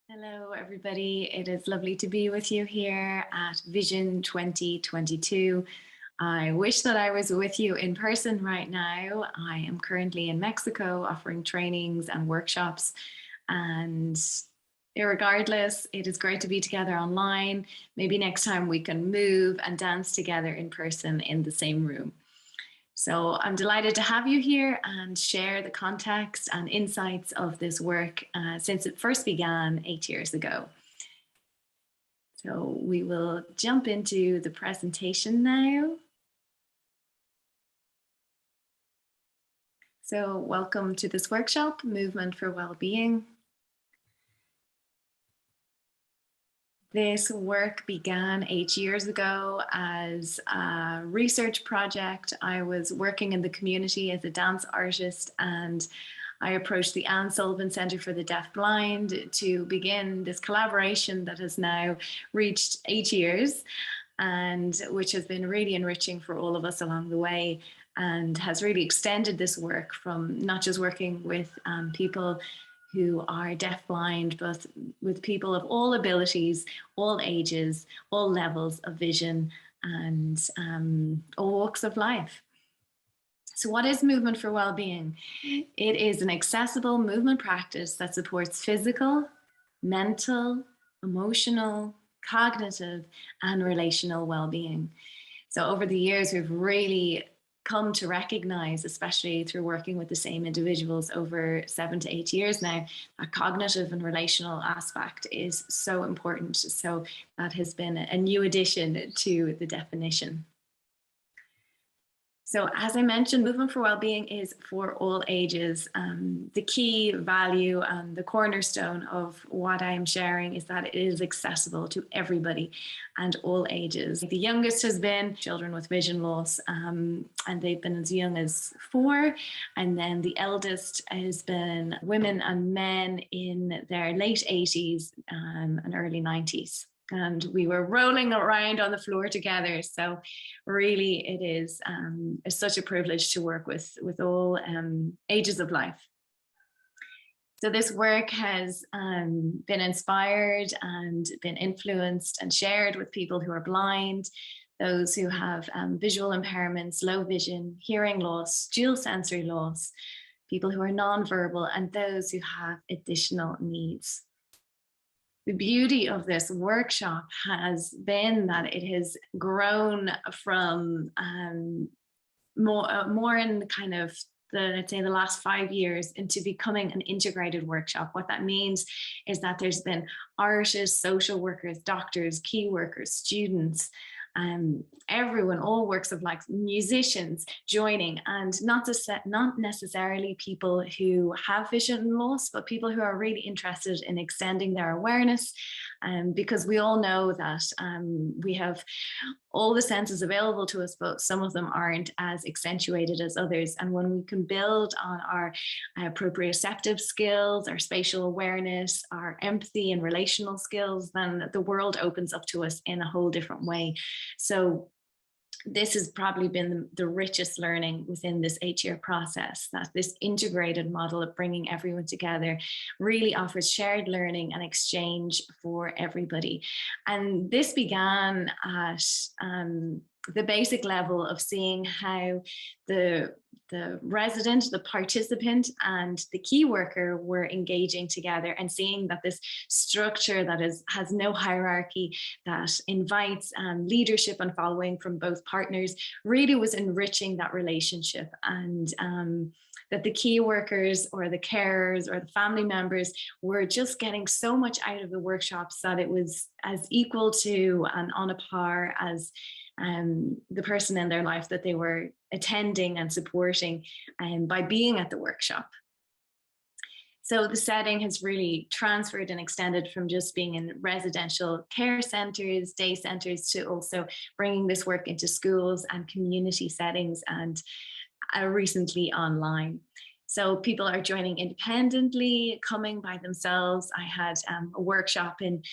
Hello, everybody. It is lovely to be with you here at Vision 2022. I wish that I was with you in person right now. I am currently in Mexico offering trainings and workshops. And regardless, it is great to be together online. Maybe next time we can move and dance together in person in the same room. So I'm delighted to have you here and share the context and insights of this work since it first began 8 years ago. So we will jump into the presentation now. So welcome to this workshop, Movement for Wellbeing. This work began 8 years ago as a research project. I was working in the community as a dance artist, and I approached the Anne Sullivan Centre for the Deafblind to begin this collaboration that has now reached 8 years, and which has been really enriching for all of us along the way, and has really extended this work from not just working with people who are deafblind, but with people of all abilities, all ages, all levels of vision, and all walks of life. So what is Movement for Wellbeing? It is an accessible movement practice that supports physical, mental, emotional, cognitive, and relational well-being. So over the years, we've really come to recognize, especially through working with the same individuals over 7 to 8 years now, that cognitive and relational aspect is so important. So that has been a new addition to the definition. So as I mentioned, Movement for Wellbeing is for all ages. The key value and the cornerstone of what I am sharing is that it is accessible to everybody and all ages. The youngest has been children with vision loss, and they've been as young as 4. And then the eldest has been women and men in their late 80s and early 90s. And we were rolling around on the floor together. So really it is such a privilege to work with all ages of life. So this work has been inspired and been influenced and shared with people who are blind, those who have visual impairments, low vision, hearing loss, dual sensory loss, people who are nonverbal, and those who have additional needs. The beauty of this workshop has been that it has grown from more in kind of let's say the last 5 years into becoming an integrated workshop. What that means is that there's been artists, social workers, doctors, key workers, students, everyone, all works of life, musicians joining, and not necessarily people who have vision loss, but people who are really interested in extending their awareness. Because we all know that we have all the senses available to us, but some of them aren't as accentuated as others. And when we can build on our proprioceptive skills, our spatial awareness, our empathy and relational skills, then the world opens up to us in a whole different way. So this has probably been the richest learning within this 8-year process, that this integrated model of bringing everyone together really offers shared learning and exchange for everybody. And this began at the basic level of seeing how the resident, the participant, and the key worker were engaging together, and seeing that this structure that has no hierarchy, that invites leadership and following from both partners, really was enriching that relationship. And that the key workers or the carers or the family members were just getting so much out of the workshops that it was as equal to and on a par as the person in their life that they were attending and supporting by being at the workshop. So the setting has really transferred and extended from just being in residential care centres, day centres, to also bringing this work into schools and community settings, and recently online. So people are joining independently, coming by themselves. I had a workshop in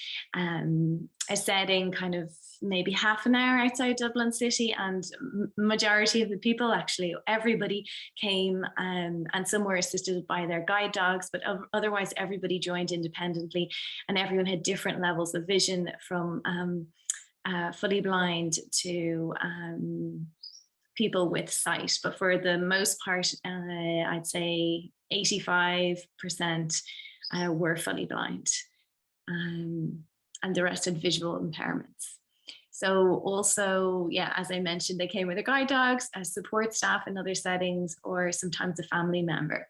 a setting kind of maybe half an hour outside Dublin City, and majority of the people, actually everybody, came, and some were assisted by their guide dogs, but otherwise everybody joined independently, and everyone had different levels of vision, from fully blind to people with sight. But for the most part, I'd say 85% were fully blind, and the rest had visual impairments. So also, yeah, as I mentioned, they came with their guide dogs, as support staff in other settings, or sometimes a family member.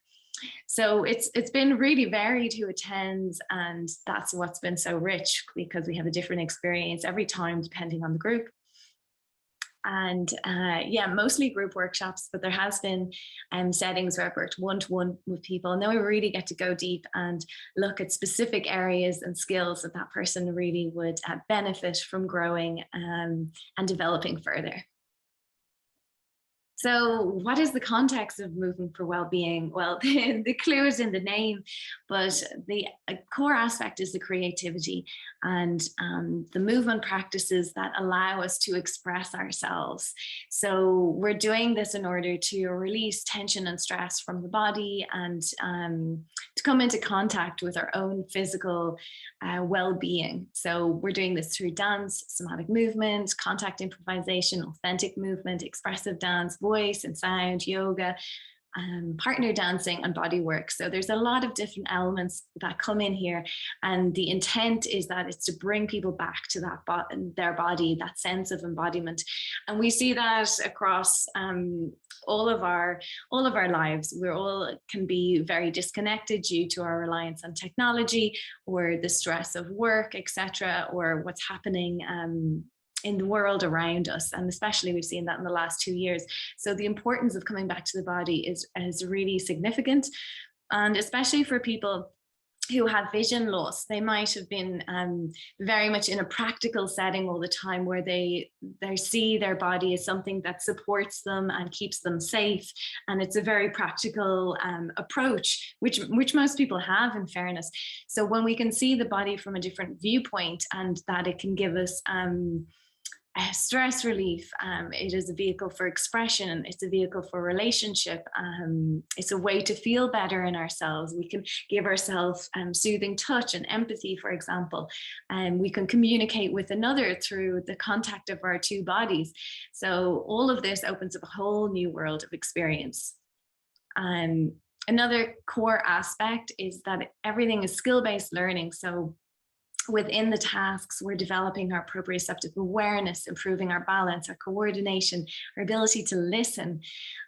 So it's been really varied who attends, and that's what's been so rich, because we have a different experience every time depending on the group. And yeah, mostly group workshops, but there has been settings where I've worked one-to-one with people, and then we really get to go deep and look at specific areas and skills that that person really would benefit from growing and developing further. So what is the context of Movement for Wellbeing? Well, the clue is in the name, but the core aspect is the creativity and the movement practices that allow us to express ourselves. So we're doing this in order to release tension and stress from the body, and to come into contact with our own physical well-being. So we're doing this through dance, somatic movement, contact improvisation, authentic movement, expressive dance, voice and sound, yoga, partner dancing, and body work. So there's a lot of different elements that come in here, and the intent is that it's to bring people back to that their body, that sense of embodiment. And we see that across all of our lives. We all can be very disconnected due to our reliance on technology, or the stress of work, etc., or what's happening in the world around us. And especially we've seen that in the last 2 years. So the importance of coming back to the body is really significant. And especially for people who have vision loss, they might have been very much in a practical setting all the time, where they see their body as something that supports them and keeps them safe. And it's a very practical approach, which most people have, in fairness. So when we can see the body from a different viewpoint, and that it can give us stress relief, it is a vehicle for expression, it's a vehicle for relationship, it's a way to feel better in ourselves. We can give ourselves soothing touch and empathy, for example, and we can communicate with another through the contact of our two bodies. So all of this opens up a whole new world of experience. Another core aspect is that everything is skill-based learning. So within the tasks, we're developing our proprioceptive awareness, improving our balance, our coordination, our ability to listen.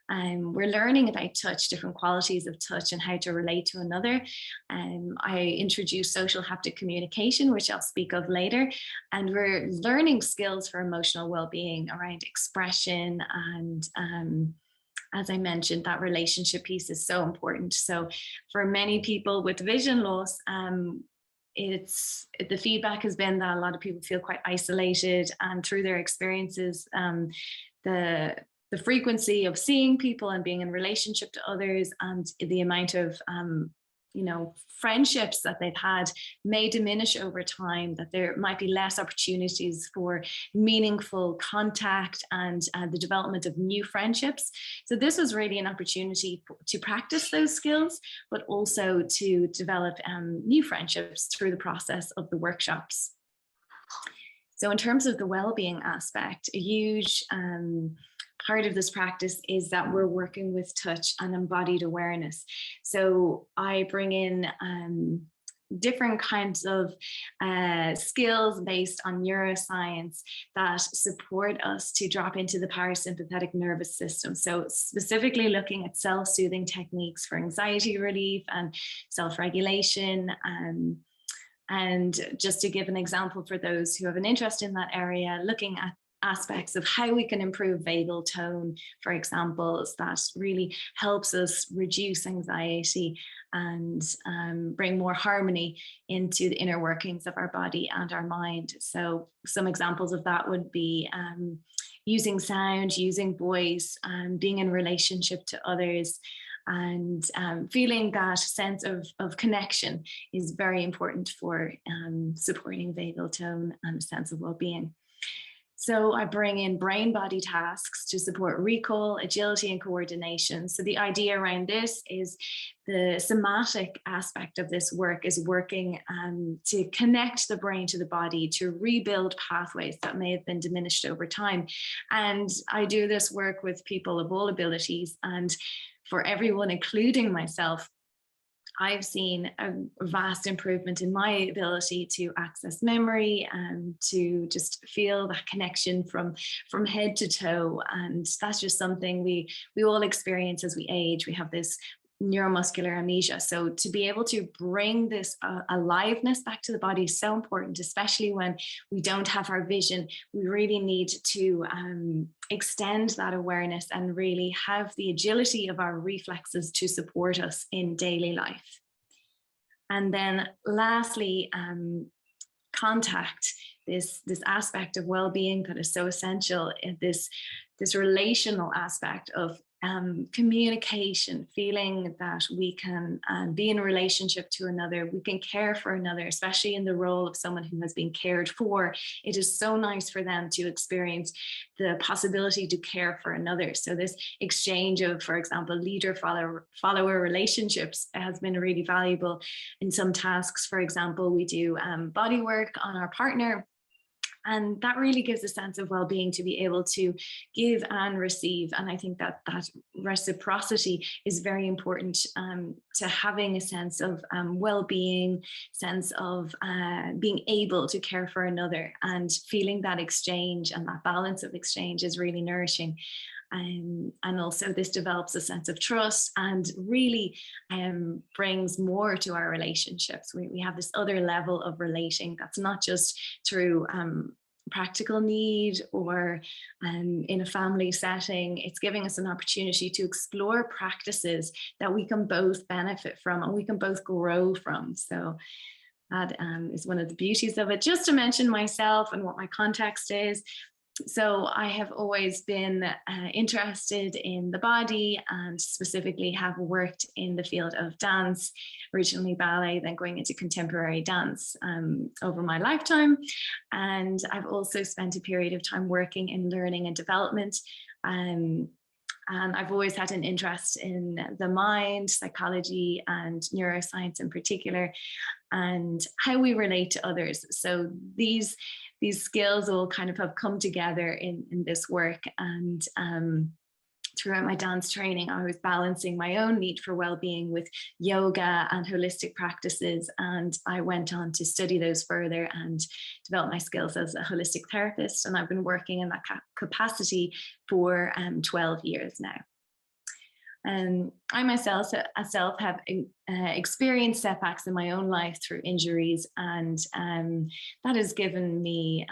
We're learning about touch, different qualities of touch, and how to relate to another. I introduced social haptic communication, which I'll speak of later. And we're learning skills for emotional well-being around expression, and as I mentioned, that relationship piece is so important. So for many people with vision loss, the feedback has been that a lot of people feel quite isolated, and through their experiences, the frequency of seeing people and being in relationship to others, and the amount of friendships that they've had may diminish over time, that there might be less opportunities for meaningful contact and the development of new friendships. So this was really an opportunity to practice those skills, but also to develop new friendships through the process of the workshops. So in terms of the well-being aspect, a huge part of this practice is that we're working with touch and embodied awareness. So I bring in different kinds of skills based on neuroscience that support us to drop into the parasympathetic nervous system. So specifically looking at self-soothing techniques for anxiety relief and self-regulation. And just to give an example for those who have an interest in that area, looking at aspects of how we can improve vagal tone, for example, that really helps us reduce anxiety and bring more harmony into the inner workings of our body and our mind. So some examples of that would be using sound, using voice, being in relationship to others, And feeling that sense of connection is very important for supporting vagal tone and a sense of well-being. So I bring in brain-body tasks to support recall, agility, and coordination. So the idea around this is the somatic aspect of this work is working to connect the brain to the body, to rebuild pathways that may have been diminished over time. And I do this work with people of all abilities, and for everyone, including myself, I've seen a vast improvement in my ability to access memory and to just feel that connection from head to toe. And that's just something we all experience as we age. We have this neuromuscular amnesia. So to be able to bring this aliveness back to the body is so important, especially when we don't have our vision. We really need to extend that awareness and really have the agility of our reflexes to support us in daily life. And then lastly, contact, this aspect of well-being that is so essential, this relational aspect of communication, feeling that we can be in a relationship to another, we can care for another, especially in the role of someone who has been cared for. It is so nice for them to experience the possibility to care for another. So this exchange of, for example, leader-follower relationships has been really valuable. In some tasks, for example, we do body work on our partner. And that really gives a sense of well-being to be able to give and receive. And I think that that reciprocity is very important to having a sense of well-being, sense of being able to care for another, and feeling that exchange and that balance of exchange is really nourishing. And also this develops a sense of trust and really brings more to our relationships. We have this other level of relating that's not just through practical need or in a family setting. It's giving us an opportunity to explore practices that we can both benefit from and we can both grow from. So that is one of the beauties of it. Just to mention myself and what my context is. So I have always been interested in the body and specifically have worked in the field of dance, originally ballet, then going into contemporary dance over my lifetime. And I've also spent a period of time working in learning and development. And I've always had an interest in the mind, psychology, and neuroscience in particular, and how we relate to others. So these skills all kind of have come together in this work. And throughout my dance training, I was balancing my own need for well-being with yoga and holistic practices. And I went on to study those further and develop my skills as a holistic therapist. And I've been working in that capacity for 12 years now. I myself have experienced setbacks in my own life through injuries, and that has given me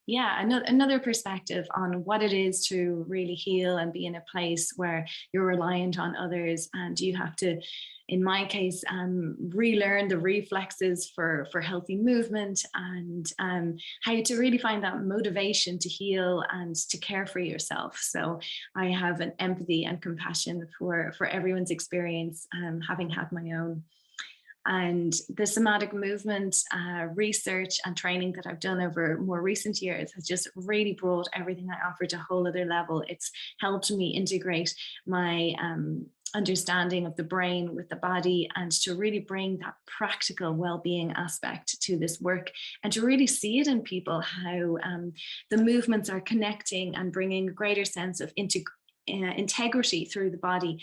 another perspective on what it is to really heal and be in a place where you're reliant on others, and you have to, in my case, relearn the reflexes for healthy movement, and how to really find that motivation to heal and to care for yourself. So I have an empathy and compassion for everyone's experience, having had my own. And the somatic movement research and training that I've done over more recent years has just really brought everything I offer to a whole other level. It's helped me integrate my understanding of the brain with the body, and to really bring that practical well-being aspect to this work, and to really see it in people, how the movements are connecting and bringing a greater sense of integrity through the body.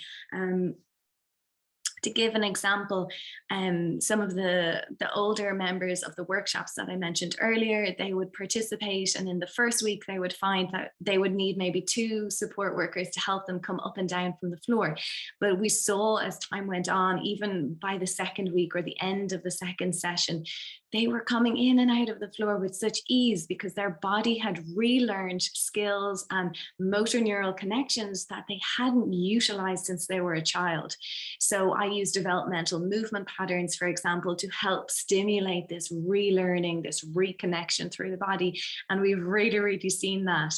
To give an example, some of the older members of the workshops that I mentioned earlier, they would participate, and in the first week they would find that they would need maybe 2 support workers to help them come up and down from the floor. But we saw as time went on, even by the second week or the end of the second session, they were coming in and out of the floor with such ease because their body had relearned skills and motor neural connections that they hadn't utilized since they were a child. So I use developmental movement patterns, for example, to help stimulate this relearning, this reconnection through the body. And we've really, really seen that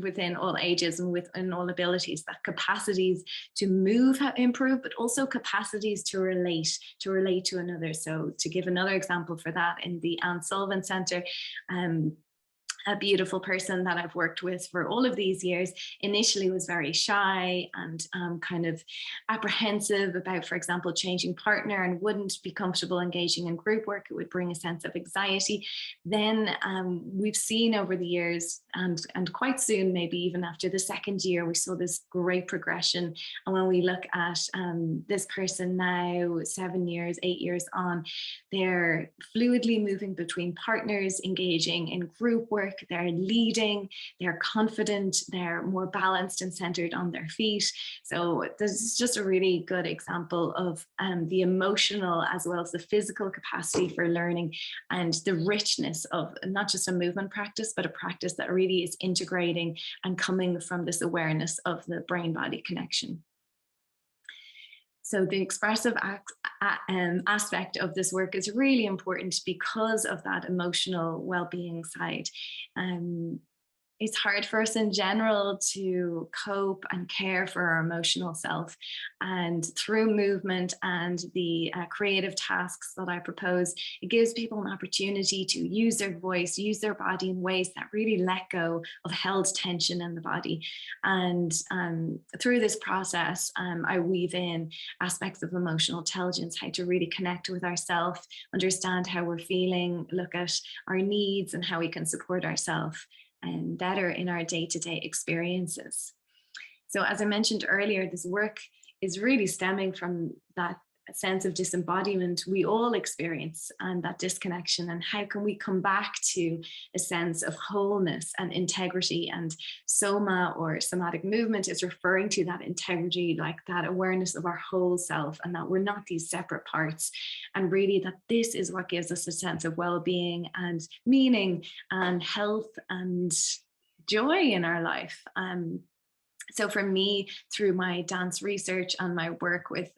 within all ages and within all abilities, that capacities to move have improved, but also capacities to relate to another. So to give another example for that, in the Anne Sullivan Center, a beautiful person that I've worked with for all of these years initially was very shy and kind of apprehensive about, for example, changing partner, and wouldn't be comfortable engaging in group work. It would bring a sense of anxiety. Then we've seen over the years, and quite soon, maybe even after the second year, we saw this great progression. And when we look at this person now, 7 years, 8 years on, they're fluidly moving between partners, engaging in group work, they're leading, they're confident, they're more balanced and centered on their feet. So this is just a really good example of the emotional as well as the physical capacity for learning, and the richness of not just a movement practice, but a practice that really is integrating and coming from this awareness of the brain-body connection. So the expressive aspect of this work is really important because of that emotional well-being side. It's hard for us in general to cope and care for our emotional self. And through movement and the creative tasks that I propose, it gives people an opportunity to use their voice, use their body in ways that really let go of held tension in the body. And through this process, I weave in aspects of emotional intelligence, how to really connect with ourselves, understand how we're feeling, look at our needs and how we can support ourselves and better in our day-to-day experiences. So as I mentioned earlier, this work is really stemming from that sense of disembodiment we all experience, and that disconnection, and how can we come back to a sense of wholeness and integrity. And soma, or somatic movement, is referring to that integrity, like that awareness of our whole self, and that we're not these separate parts, and really that this is what gives us a sense of well-being and meaning and health and joy in our life. So for me, through my dance research and my work with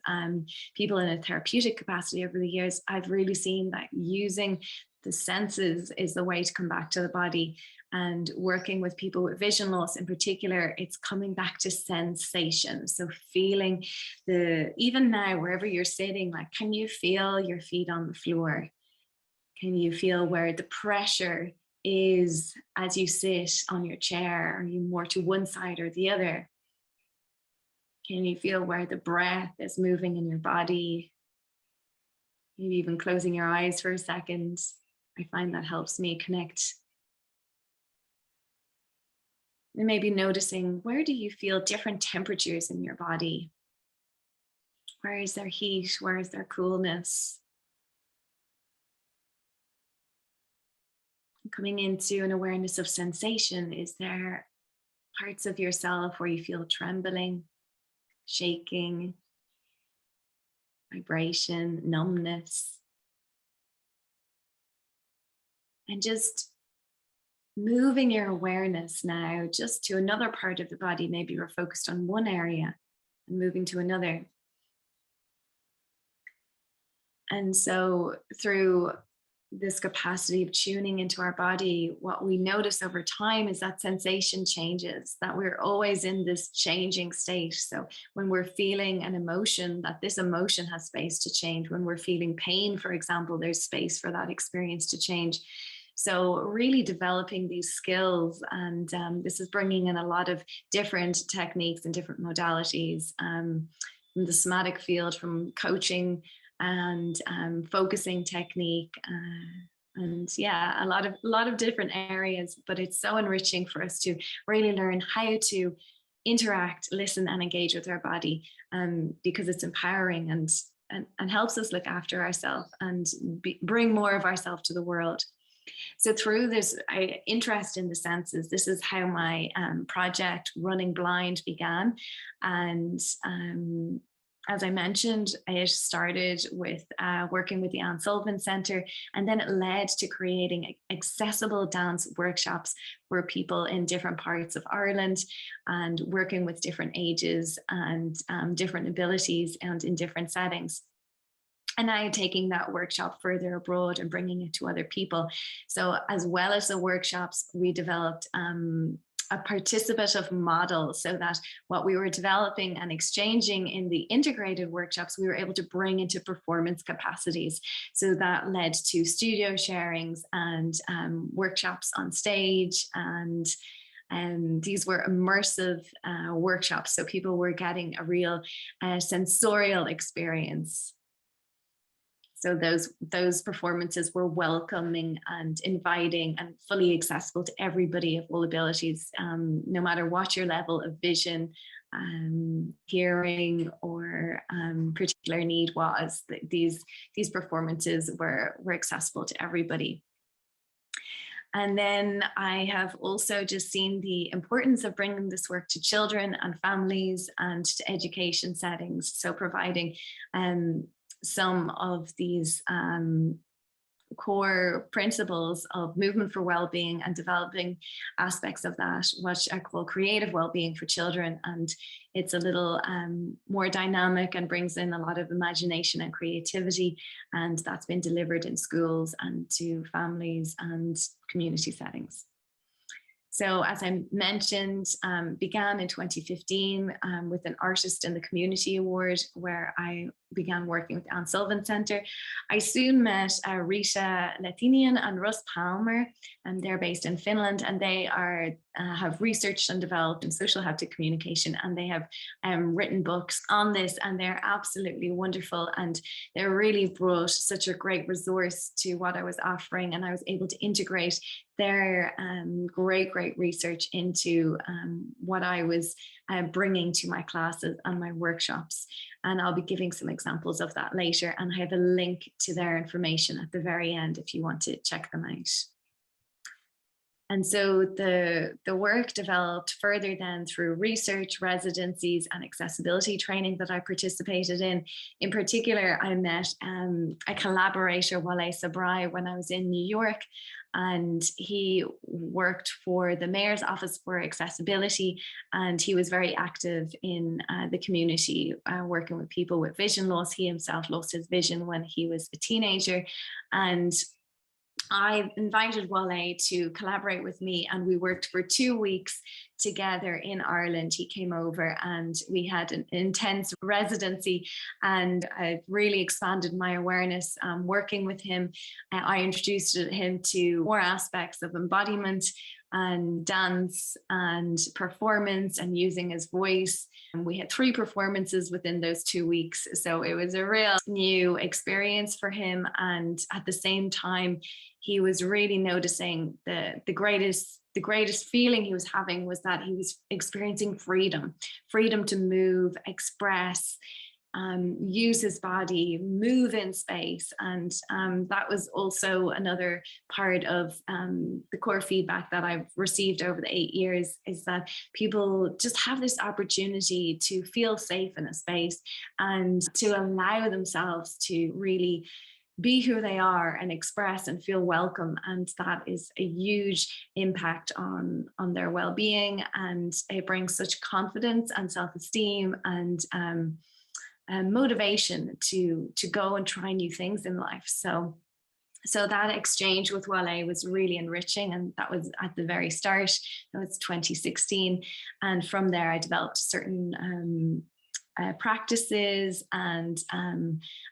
people in a therapeutic capacity over the years, I've really seen that using the senses is the way to come back to the body. And working with people with vision loss in particular, it's coming back to sensation. So feeling even now, wherever you're sitting, like, can you feel your feet on the floor? Can you feel where the pressure is as you sit on your chair? Are you more to one side or the other? Can you feel where the breath is moving in your body? Maybe even closing your eyes for a second. I find that helps me connect. And maybe noticing, where do you feel different temperatures in your body? Where is there heat? Where is there coolness? Coming into an awareness of sensation, is there parts of yourself where you feel trembling, shaking, vibration, numbness? And just moving your awareness now just to another part of the body. Maybe you're focused on one area and moving to another. And so through this capacity of tuning into our body, what we notice over time is that sensation changes, that we're always in this changing state. So when we're feeling an emotion, that this emotion has space to change. When we're feeling pain, for example, there's space for that experience to change. So really developing these skills, and this is bringing in a lot of different techniques and different modalities in the somatic field, from coaching and focusing technique, and yeah, a lot of different areas. But it's so enriching for us to really learn how to interact, listen, and engage with our body, because it's empowering and helps us look after ourselves and bring more of ourselves to the world. So through this interest in the senses, this is how my project Running Blind began. And as I mentioned, it started with working with the Anne Sullivan Centre, and then it led to creating accessible dance workshops for people in different parts of Ireland, and working with different ages and different abilities and in different settings. And now taking that workshop further abroad and bringing it to other people. So as well as the workshops, we developed a participative model, so that what we were developing and exchanging in the integrated workshops, we were able to bring into performance capacities. So that led to studio sharings and workshops on stage, and these were immersive workshops. So people were getting a real sensorial experience. So those performances were welcoming and inviting and fully accessible to everybody of all abilities, no matter what your level of vision, hearing, or particular need was. These performances were accessible to everybody. And then I have also just seen the importance of bringing this work to children and families and to education settings. So providing some of these core principles of movement for well-being and developing aspects of that, what I call creative well-being for children. And it's a little more dynamic and brings in a lot of imagination and creativity. And that's been delivered in schools and to families and community settings. So as I mentioned, began in 2015 with an Artist in the Community Award, where I began working with the Anne Sullivan Centre. I soon met Rita Lethinian and Russ Palmer, and they're based in Finland, and they have researched and developed in social haptic communication, and they have written books on this, and they're absolutely wonderful, and they really brought such a great resource to what I was offering, and I was able to integrate their great research into what I was bringing to my classes and my workshops. And I'll be giving some examples of that later. And I have a link to their information at the very end if you want to check them out. And so the work developed further then through research, residencies, and accessibility training that I participated in. In particular, I met a collaborator, Wale Sabrai, when I was in New York, and he worked for the Mayor's Office for Accessibility, and he was very active in the community, working with people with vision loss. He himself lost his vision when he was a teenager, and I invited Wale to collaborate with me, and we worked for 2 weeks together in Ireland. He came over and we had an intense residency, and I really expanded my awareness working with him. I introduced him to more aspects of embodiment and dance and performance and using his voice. And we had 3 performances within those 2 weeks. So it was a real new experience for him. And at the same time, he was really noticing the greatest feeling he was having was that he was experiencing freedom to move, express, use his body, move in space. And that was also another part of the core feedback that I've received over the 8 years, is that people just have this opportunity to feel safe in a space and to allow themselves to really be who they are and express and feel welcome. And that is a huge impact on their well-being, and it brings such confidence and self-esteem and motivation to go and try new things in life. So that exchange with Wale was really enriching, and that was at the very start. That was 2016, and from there I developed certain practices and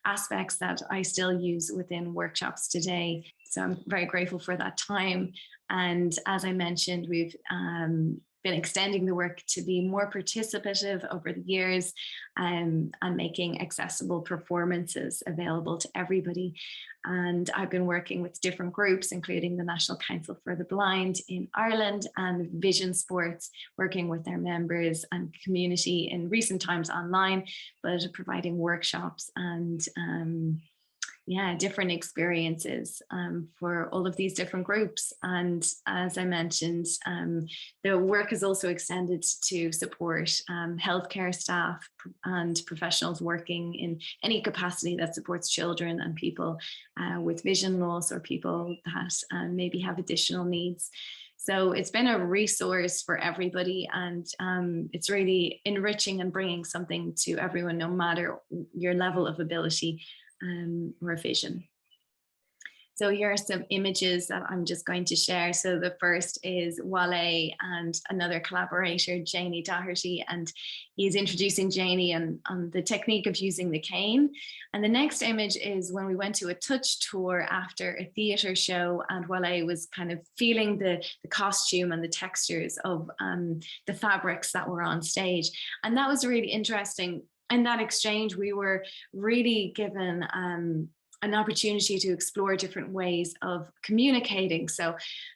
aspects that I still use within workshops today. So I'm very grateful for that time. And as I mentioned, we've been extending the work to be more participative over the years, and making accessible performances available to everybody. And I've been working with different groups, including the National Council for the Blind in Ireland and Vision Sports, working with their members and community in recent times online, but providing workshops and different experiences for all of these different groups. And as I mentioned, the work is also extended to support healthcare staff and professionals working in any capacity that supports children and people with vision loss, or people that maybe have additional needs. So it's been a resource for everybody, and it's really enriching and bringing something to everyone, no matter your level of ability or vision. So here are some images that I'm just going to share. So the first is Wale and another collaborator, Janie Doherty, and he's introducing Janie on the technique of using the cane. And the next image is when we went to a touch tour after a theatre show, and Wale was kind of feeling the costume and the textures of the fabrics that were on stage. And that was really interesting. In that exchange, we were really given an opportunity to explore different ways of communicating. So,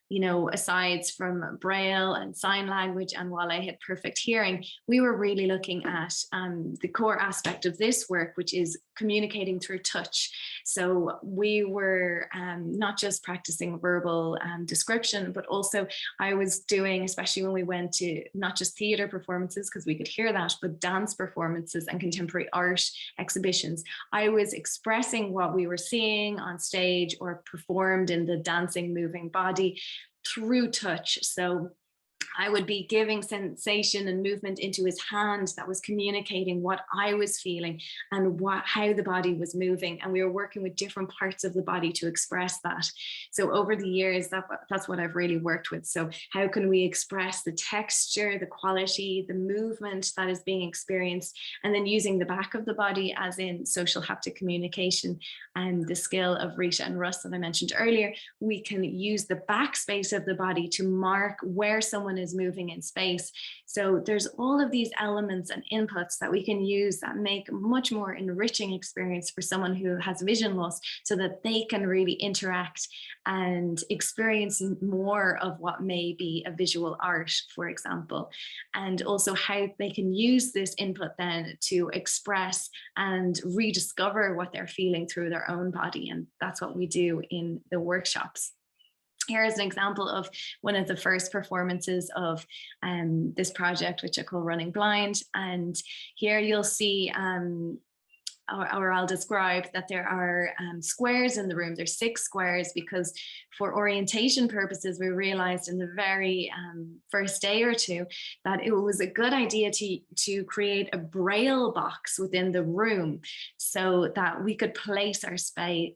you know, aside from Braille and sign language, and while I had perfect hearing, we were really looking at the core aspect of this work, which is communicating through touch. So we were not just practicing verbal description, but also I was doing, especially when we went to not just theatre performances, because we could hear that, but dance performances and contemporary art exhibitions. I was expressing what we were seeing on stage or performed in the dancing, moving body through touch. So I would be giving sensation and movement into his hand that was communicating what I was feeling and how the body was moving. And we were working with different parts of the body to express that. So over the years, that's what I've really worked with. So how can we express the texture, the quality, the movement that is being experienced, and then using the back of the body, as in social haptic communication and the skill of Rita and Russ that I mentioned earlier, we can use the back space of the body to mark where someone is moving in space. So there's all of these elements and inputs that we can use that make a much more enriching experience for someone who has vision loss, so that they can really interact and experience more of what may be a visual art, for example, and also how they can use this input then to express and rediscover what they're feeling through their own body. And that's what we do in the workshops. Here is an example of one of the first performances of this project, which I call Running Blind. And here you'll see, or I'll describe that there are squares in the room. There's 6 squares, because for orientation purposes, we realized in the very first day or two that it was a good idea to create a braille box within the room, so that we could place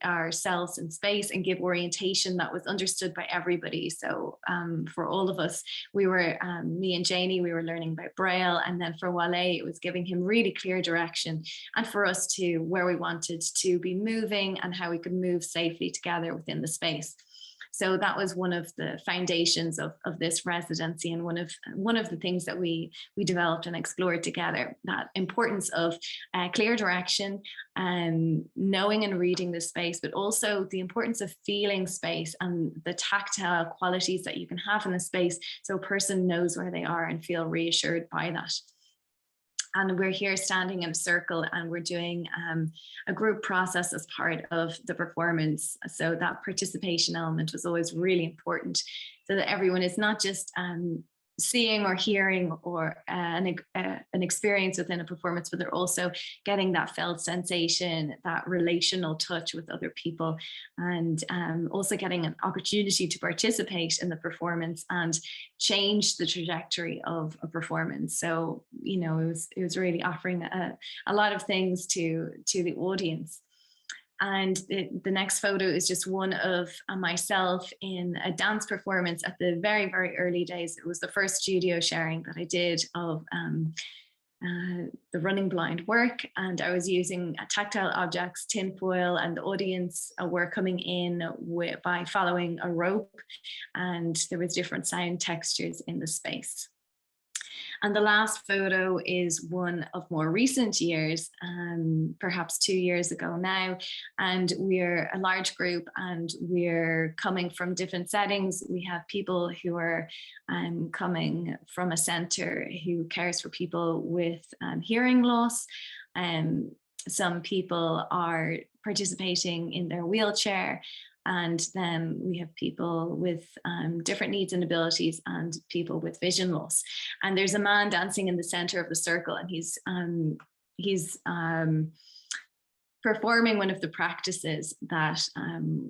ourselves in space and give orientation that was understood by everybody. So for all of us, we were, me and Janie, we were learning about braille, and then for Wale, it was giving him really clear direction, and for us to where we wanted to be moving and how we could move safely together within the space. So that was one of the foundations of this residency, and one of the things that we developed and explored together, that importance of clear direction and knowing and reading the space, but also the importance of feeling space and the tactile qualities that you can have in the space, so a person knows where they are and feel reassured by that. And we're here standing in a circle, and we're doing a group process as part of the performance. So that participation element was always really important, so that everyone is not just seeing or hearing or an experience within a performance, but they're also getting that felt sensation, that relational touch with other people, and also getting an opportunity to participate in the performance and change the trajectory of a performance. So, you know, it was really offering a lot of things to the audience. And the next photo is just one of myself in a dance performance at the very, very early days. It was the first studio sharing that I did of the Running Blind work, and I was using tactile objects, tinfoil, and the audience were coming in by following a rope, and there was different sound textures in the space. And the last photo is one of more recent years, perhaps 2 years ago now. And we're a large group, and we're coming from different settings. We have people who are coming from a centre who cares for people with hearing loss. some people are participating in their wheelchair, and then we have people with different needs and abilities and people with vision loss. And there's a man dancing in the center of the circle, and he's performing one of the practices that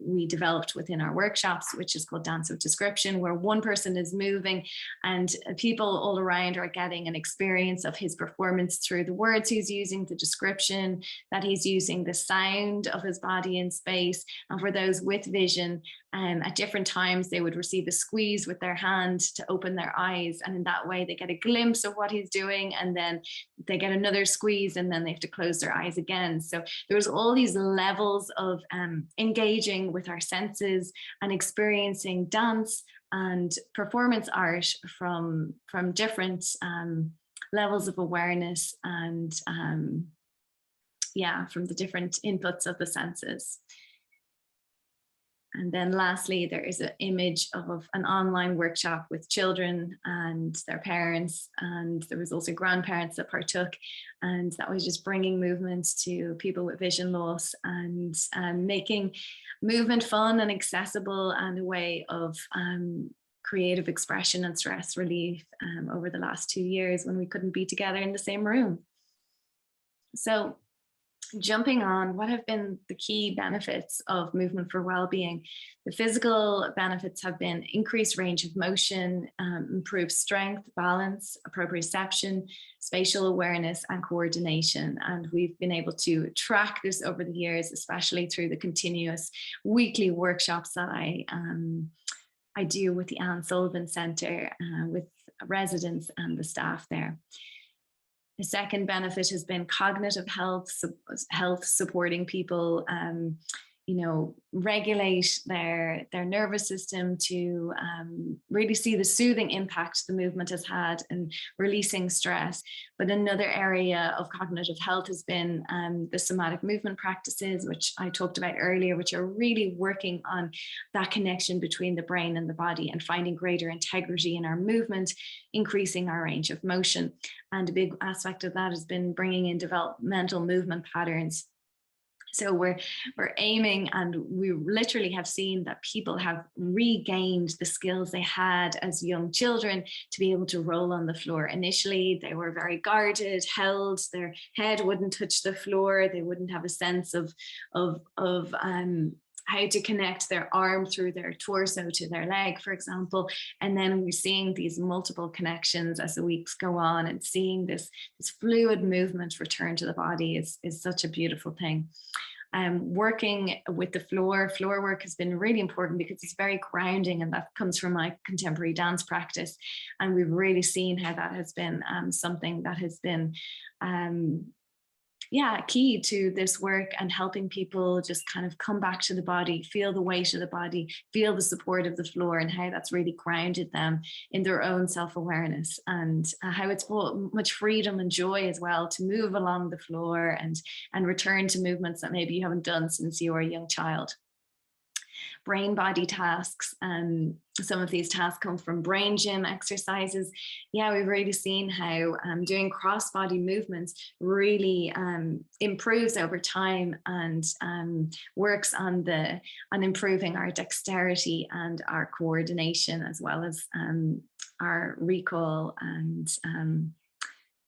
we developed within our workshops, which is called Dance of Description, where one person is moving and people all around are getting an experience of his performance through the words he's using, the description that he's using, the sound of his body in space. And for those with vision, at different times, they would receive a squeeze with their hand to open their eyes. And in that way, they get a glimpse of what he's doing. And then they get another squeeze, and then they have to close their eyes again. So there's all these levels of engaging with our senses and experiencing dance and performance art from different levels of awareness and from the different inputs of the senses. And then lastly, there is an image of an online workshop with children and their parents, and there was also grandparents that partook, and that was just bringing movement to people with vision loss and making movement fun and accessible and a way of creative expression and stress relief over the last 2 years when we couldn't be together in the same room. So jumping on, what have been the key benefits of movement for well-being? The physical benefits have been increased range of motion, improved strength, balance, proprioception, spatial awareness, and coordination. And we've been able to track this over the years, especially through the continuous weekly workshops that I do with the Anne Sullivan Centre with residents and the staff there. The second benefit has been cognitive health supporting people, regulate their nervous system to really see the soothing impact the movement has had in releasing stress. But another area of cognitive health has been the somatic movement practices, which I talked about earlier, which are really working on that connection between the brain and the body and finding greater integrity in our movement, increasing our range of motion. And a big aspect of that has been bringing in developmental movement patterns. So we're aiming, and we literally have seen that people have regained the skills they had as young children to be able to roll on the floor. Initially, they were very guarded, held, their head wouldn't touch the floor, they wouldn't have a sense of how to connect their arm through their torso to their leg, for example. And then we're seeing these multiple connections as the weeks go on, and seeing this fluid movement return to the body is such a beautiful thing. Working with the floor work has been really important because it's very grounding, and that comes from my contemporary dance practice. And we've really seen how that has been something that has been key to this work, and helping people just kind of come back to the body, feel the weight of the body, feel the support of the floor, and how that's really grounded them in their own self-awareness, and how it's brought much freedom and joy as well to move along the floor and return to movements that maybe you haven't done since you were a young child. Brain body tasks, some of these tasks come from brain gym exercises. We've really seen how doing cross body movements really improves over time and works on improving our dexterity and our coordination, as well as our recall and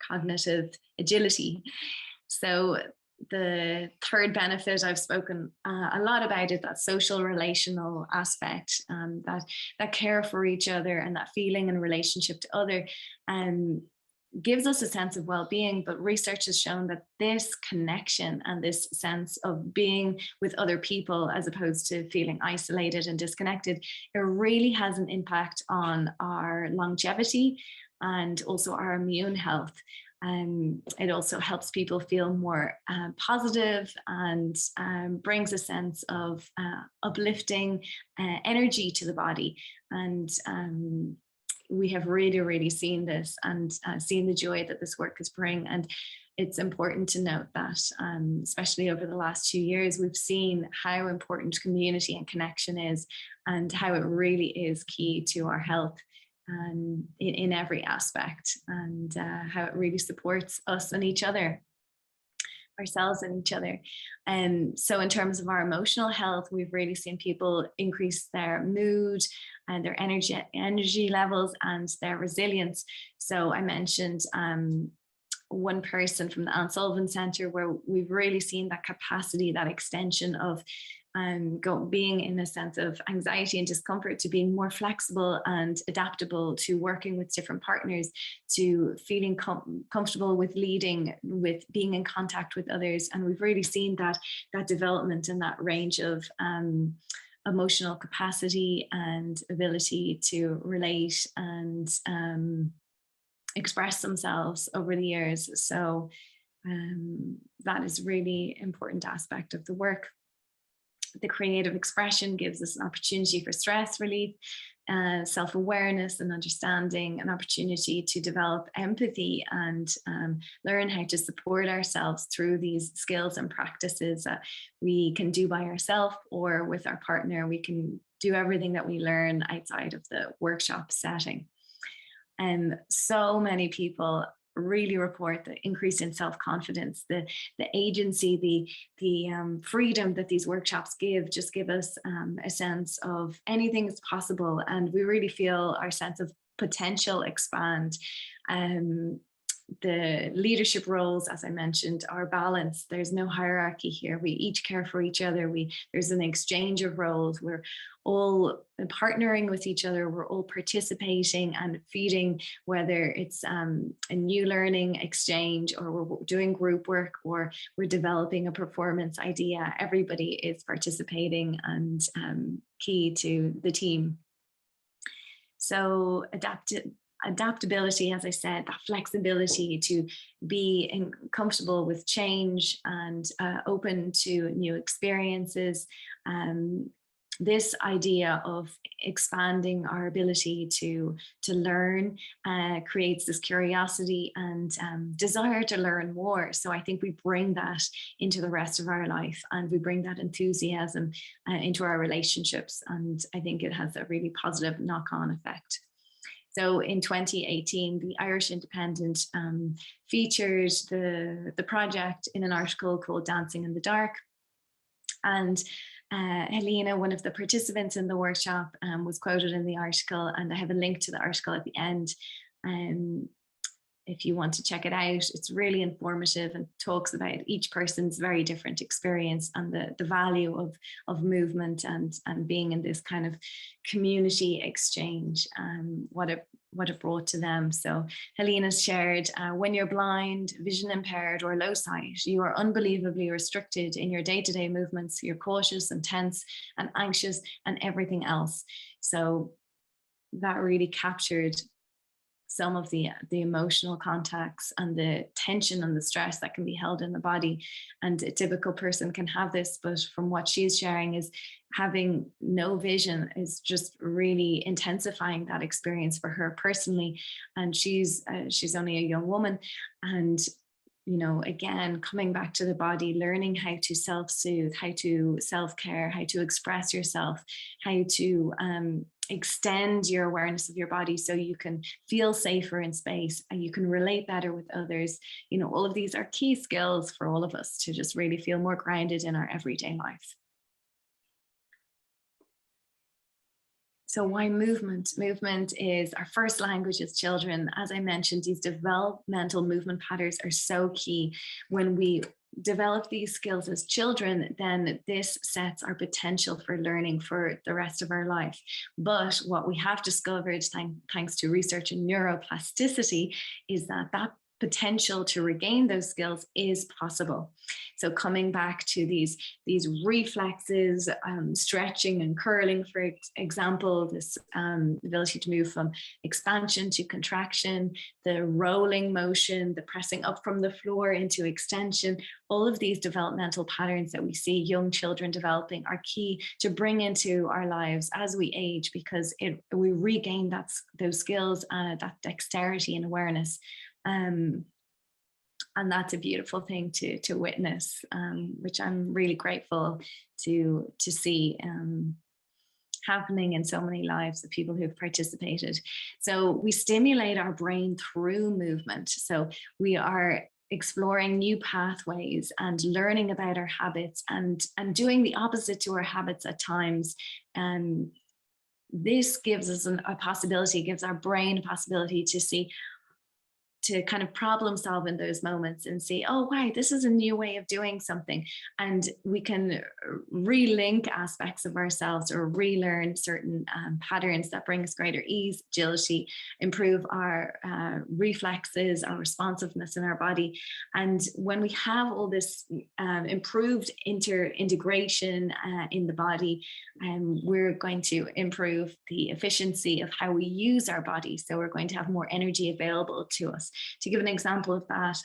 cognitive agility. So the third benefit I've spoken a lot about is that social relational aspect, that care for each other and that feeling and relationship to other gives us a sense of well-being. But research has shown that this connection and this sense of being with other people, as opposed to feeling isolated and disconnected, it really has an impact on our longevity and also our immune health. It also helps people feel more positive and brings a sense of uplifting energy to the body. And we have really seen this and seen the joy that this work is bringing. And it's important to note that, especially over the last 2 years, we've seen how important community and connection is, and how it really is key to our health in every aspect, and how it really supports us and each other. ourselves and each other. And so in terms of our emotional health, we've really seen people increase their mood and their energy levels and their resilience. So I mentioned one person from the Anne Sullivan Centre, where we've really seen that capacity, that extension of being in a sense of anxiety and discomfort to being more flexible and adaptable to working with different partners, to feeling comfortable with leading, with being in contact with others. And we've really seen that development and that range of emotional capacity and ability to relate and express themselves over the years. So that is really important aspect of the work. The creative expression gives us an opportunity for stress relief, self-awareness and understanding, an opportunity to develop empathy and learn how to support ourselves through these skills and practices that we can do by ourselves or with our partner. We can do everything that we learn outside of the workshop setting. And so many people really report the increase in self-confidence, the agency, the freedom that these workshops give us a sense of anything is possible, and we really feel our sense of potential expand. The leadership roles, as I mentioned, are balanced. There's no hierarchy here. We each care for each other. There's an exchange of roles. We're all partnering with each other. We're all participating and feeding, whether it's a new learning exchange or we're doing group work or we're developing a performance idea. Everybody is participating and key to the team. So adaptability, as I said, that flexibility to be comfortable with change and open to new experiences. This idea of expanding our ability to learn creates this curiosity and desire to learn more. So I think we bring that into the rest of our life, and we bring that enthusiasm into our relationships. And I think it has a really positive knock-on effect. So in 2018, the Irish Independent featured the project in an article called Dancing in the Dark. And Helena, one of the participants in the workshop, was quoted in the article, and I have a link to the article at the end. If you want to check it out, it's really informative and talks about each person's very different experience and the value of movement and being in this kind of community exchange, what it brought to them. So Helena shared, when you're blind, vision impaired or low sight, you are unbelievably restricted in your day-to-day movements. You're cautious and tense and anxious and everything else. So that really captured some of the emotional contacts and the tension and the stress that can be held in the body. And a typical person can have this, but from what she's sharing is having no vision is just really intensifying that experience for her personally. And she's only a young woman, and you know, again, coming back to the body, learning how to self-soothe, how to self-care, how to express yourself, how to extend your awareness of your body so you can feel safer in space and you can relate better with others. You know, all of these are key skills for all of us to just really feel more grounded in our everyday life. So why movement? Movement is our first language as children. As I mentioned, these developmental movement patterns are so key. When we develop these skills as children, then this sets our potential for learning for the rest of our life. But what we have discovered, thanks to research in neuroplasticity, is that potential to regain those skills is possible. So coming back to these reflexes, stretching and curling, for example, this ability to move from expansion to contraction, the rolling motion, the pressing up from the floor into extension, all of these developmental patterns that we see young children developing are key to bring into our lives as we age, because we regain those skills, that dexterity and awareness. And that's a beautiful thing to witness, which I'm really grateful to see happening in so many lives of people who've participated. So we stimulate our brain through movement. So we are exploring new pathways and learning about our habits and doing the opposite to our habits at times. This gives us a possibility, gives our brain a possibility to see, to kind of problem solve in those moments and see, oh, wow, this is a new way of doing something. And we can relink aspects of ourselves or relearn certain patterns that bring us greater ease, agility, improve our reflexes, our responsiveness in our body. And when we have all this improved integration in the body, we're going to improve the efficiency of how we use our body. So we're going to have more energy available to us. To give an example of that,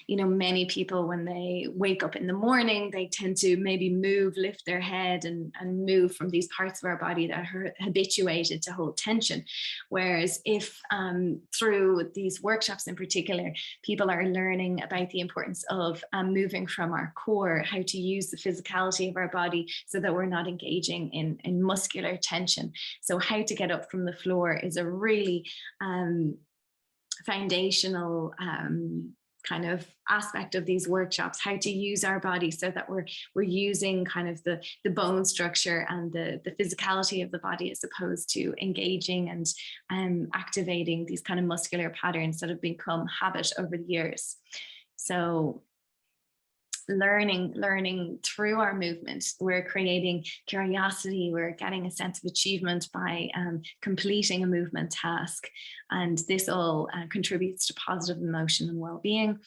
many people, when they wake up in the morning, they tend to maybe lift their head and move from these parts of our body that are habituated to hold tension. Whereas if through these workshops in particular, people are learning about the importance of moving from our core, how to use the physicality of our body so that we're not engaging in muscular tension. So how to get up from the floor is a really foundational kind of aspect of these workshops, how to use our body so that we're using kind of the bone structure and the physicality of the body, as opposed to engaging and activating these kind of muscular patterns that have become habit over the years. So learning through our movement, we're creating curiosity, we're getting a sense of achievement by completing a movement task, and this all contributes to positive emotion and well-being.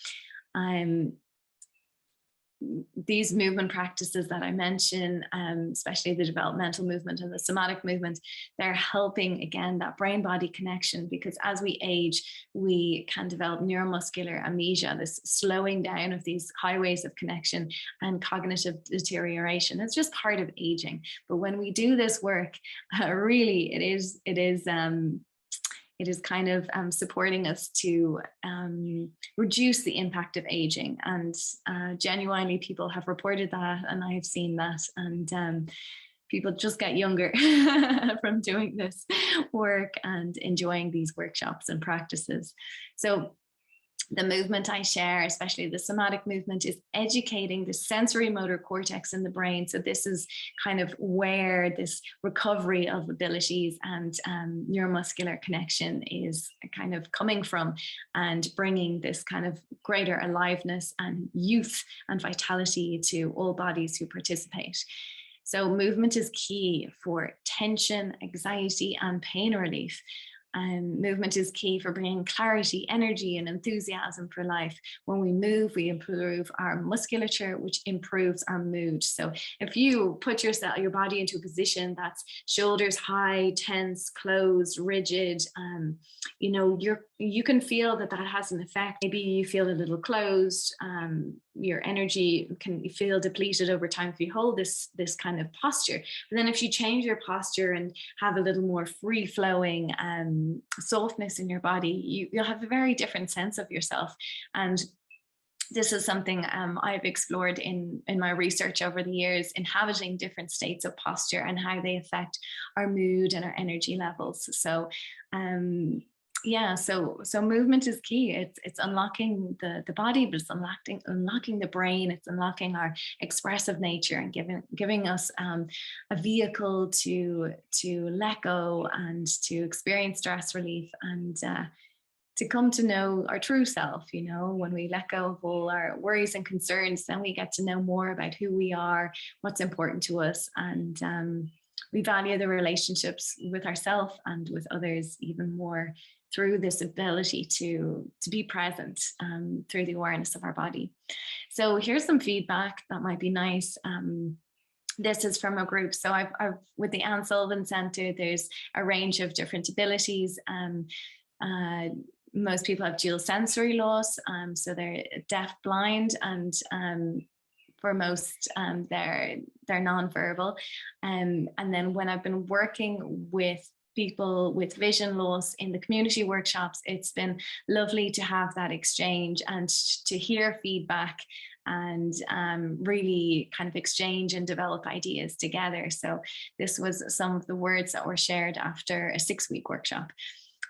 These movement practices that I mentioned, especially the developmental movement and the somatic movement, they're helping, again, that brain-body connection, because as we age, we can develop neuromuscular amnesia, this slowing down of these highways of connection and cognitive deterioration. It's just part of aging. But when we do this work, really, it is kind of supporting us to reduce the impact of aging. And genuinely, people have reported that, and I have seen that. And people just get younger from doing this work and enjoying these workshops and practices. So the movement I share, especially the somatic movement, is educating the sensory motor cortex in the brain. So this is kind of where this recovery of abilities and neuromuscular connection is kind of coming from, and bringing this kind of greater aliveness and youth and vitality to all bodies who participate. So movement is key for tension, anxiety, and pain relief. Movement is key for bringing clarity, energy, and enthusiasm for life. When we move, we improve our musculature, which improves our mood. So if you put your body into a position that's shoulders high, tense, closed, rigid, you can feel that has an effect. Maybe you feel a little closed. Your energy can feel depleted over time if you hold this kind of posture. But then if you change your posture and have a little more free-flowing softness in your body, you'll have a very different sense of yourself. And this is something I've explored in my research over the years, inhabiting different states of posture and how they affect our mood and our energy levels. So so movement is key. It's unlocking the body, but it's unlocking the brain. It's unlocking our expressive nature and giving us a vehicle to let go and to experience stress relief and to come to know our true self. When we let go of all our worries and concerns, then we get to know more about who we are, what's important to us, and we value the relationships with ourselves and with others even more through this ability to be present through the awareness of our body. So here's some feedback that might be nice. This is from a group. So I've with the Anne Sullivan Centre, there's a range of different abilities. Most people have dual sensory loss, so they're deaf-blind, and for most, they're nonverbal. And then when I've been working with people with vision loss in the community workshops, it's been lovely to have that exchange and to hear feedback and really kind of exchange and develop ideas together. So this was some of the words that were shared after a 6-week workshop.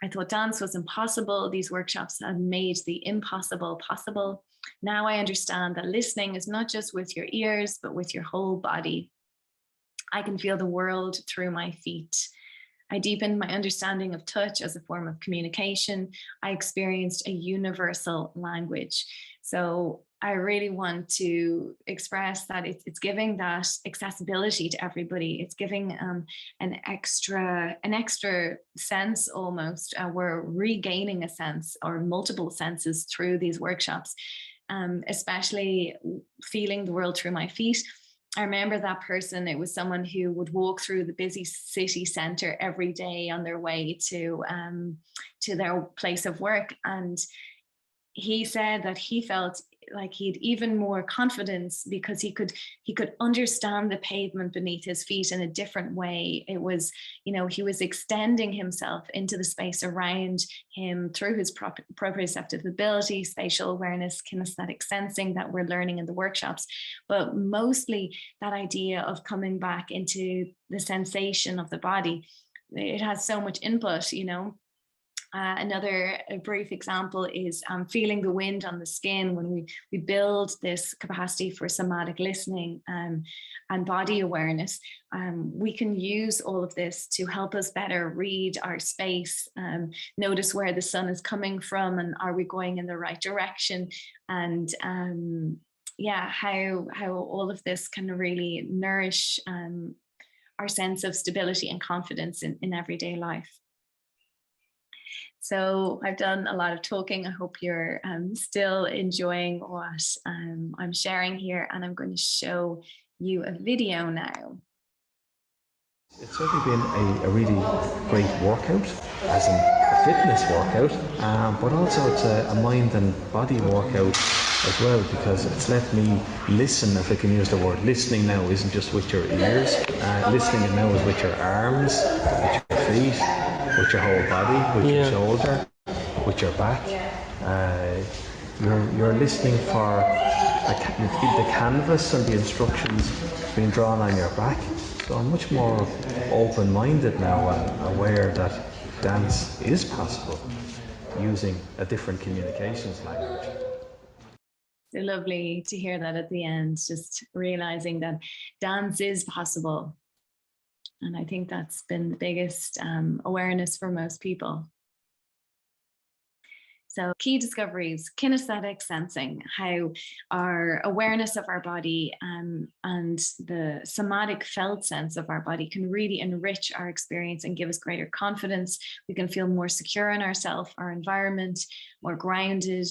I thought dance was impossible. These workshops had made the impossible possible. Now I understand that listening is not just with your ears, but with your whole body. I can feel the world through my feet. I deepened my understanding of touch as a form of communication. I experienced a universal language. So I really want to express that it's giving that accessibility to everybody. It's giving an extra sense almost. We're regaining a sense or multiple senses through these workshops, especially feeling the world through my feet. I remember that person, it was someone who would walk through the busy city centre every day on their way to their place of work. And he said that he felt like he had even more confidence because he could understand the pavement beneath his feet in a different way. It was, he was extending himself into the space around him through his proprioceptive ability, spatial awareness, kinesthetic sensing that we're learning in the workshops, but mostly that idea of coming back into the sensation of the body. It has so much input, Another brief example is feeling the wind on the skin. When we build this capacity for somatic listening and body awareness, we can use all of this to help us better read our space, notice where the sun is coming from and are we going in the right direction, and how all of this can really nourish our sense of stability and confidence in everyday life. So I've done a lot of talking. I hope you're still enjoying what I'm sharing here, and I'm going to show you a video now. It's certainly been a really great workout, as in a fitness workout, but also it's a mind and body workout as well, because it's let me listen, if I can use the word. Listening now isn't just with your ears, listening now is with your arms, with your feet, with your whole body, with your shoulder, with your back. You're listening for the canvas and the instructions being drawn on your back. So I'm much more open-minded now and aware that dance is possible using a different communications language. So lovely to hear that at the end, just realizing that dance is possible. And I think that's been the biggest awareness for most people. So key discoveries, kinesthetic sensing, how our awareness of our body and the somatic felt sense of our body can really enrich our experience and give us greater confidence. We can feel more secure in ourselves, our environment, more grounded.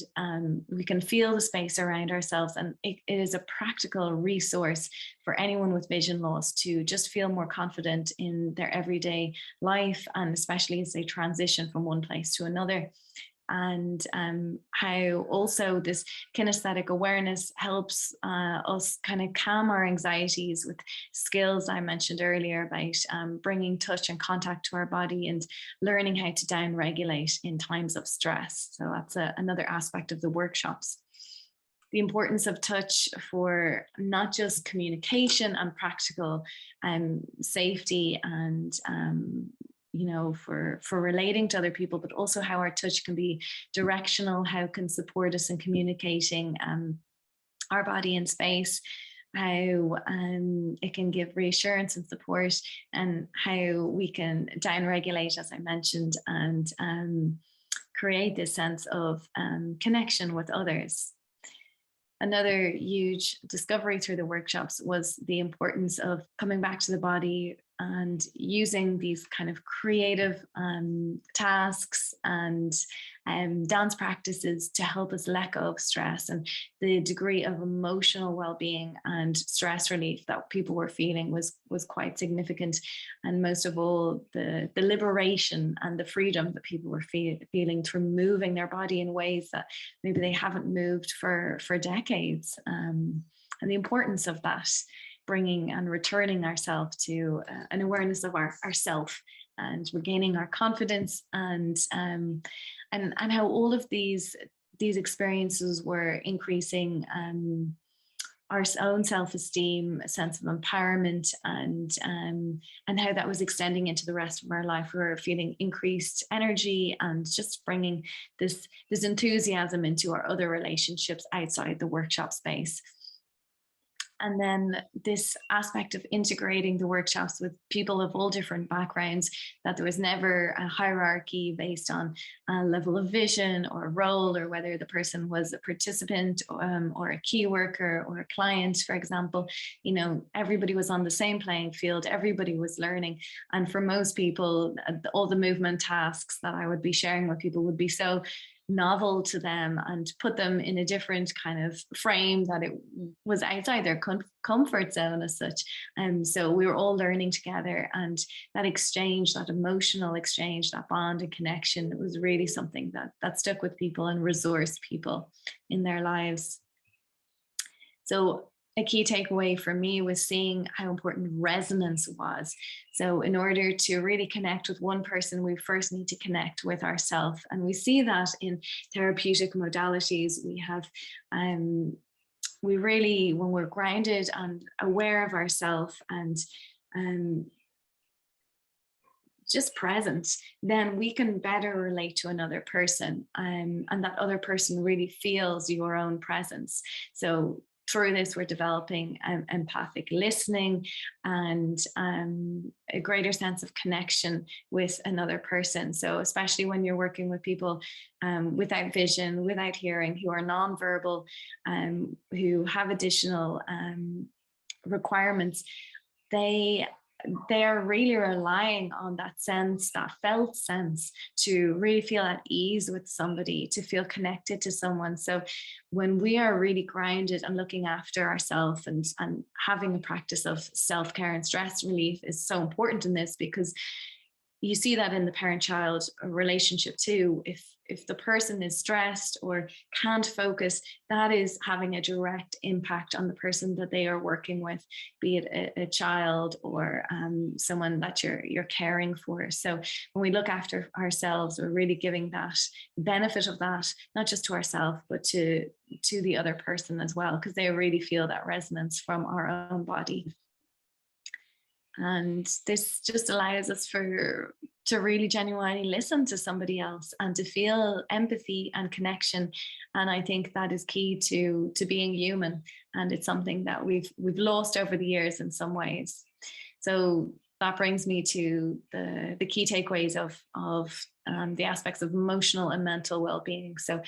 We can feel the space around ourselves, and it is a practical resource for anyone with vision loss to just feel more confident in their everyday life, and especially as they transition from one place to another. And how also this kinesthetic awareness helps us kind of calm our anxieties with skills I mentioned earlier about bringing touch and contact to our body and learning how to down-regulate in times of stress. So that's another aspect of the workshops. The importance of touch for not just communication and practical safety and for relating to other people, but also how our touch can be directional, how it can support us in communicating our body in space, how it can give reassurance and support, and how we can down-regulate, as I mentioned, and create this sense of connection with others. Another huge discovery through the workshops was the importance of coming back to the body and using these kind of creative tasks and dance practices to help us let go of stress, and the degree of emotional well-being and stress relief that people were feeling was quite significant. And most of all, the liberation and the freedom that people were feeling through moving their body in ways that maybe they haven't moved for decades, and the importance of that, bringing and returning ourselves to an awareness of ourself and regaining our confidence, and how all of these experiences were increasing our own self-esteem, a sense of empowerment, and how that was extending into the rest of our life. We were feeling increased energy and just bringing this enthusiasm into our other relationships outside the workshop space. And then this aspect of integrating the workshops with people of all different backgrounds, that there was never a hierarchy based on a level of vision or role, or whether the person was a participant or a key worker or a client, for example. You know, everybody was on the same playing field, everybody was learning. And for most people, all the movement tasks that I would be sharing with people would be so novel to them and put them in a different kind of frame, that it was outside their comfort zone as such. So we were all learning together, and that exchange, that emotional exchange, that bond and connection, it was really something that stuck with people and resourced people in their lives. So a key takeaway for me was seeing how important resonance was. So in order to really connect with one person, we first need to connect with ourselves. And we see that in therapeutic modalities. We have, we really, when we're grounded and aware of ourselves and just present, then we can better relate to another person, and that other person really feels your own presence. So through this, we're developing empathic listening and a greater sense of connection with another person. So especially when you're working with people without vision, without hearing, who are nonverbal, who have additional requirements, they are really relying on that sense, that felt sense, to really feel at ease with somebody, to feel connected to someone. So when we are really grounded and looking after ourselves, and having a practice of self-care and stress relief is so important in this, because you see that in the parent-child relationship too. If the person is stressed or can't focus, that is having a direct impact on the person that they are working with, be it a child or someone that you're caring for. So when we look after ourselves, we're really giving that benefit of that, not just to ourselves, but to the other person as well, because they really feel that resonance from our own body. And this just allows us to really genuinely listen to somebody else and to feel empathy and connection. And I think that is key to being human. And it's something that we've lost over the years in some ways. So that brings me to the key takeaways of the aspects of emotional and mental well-being. So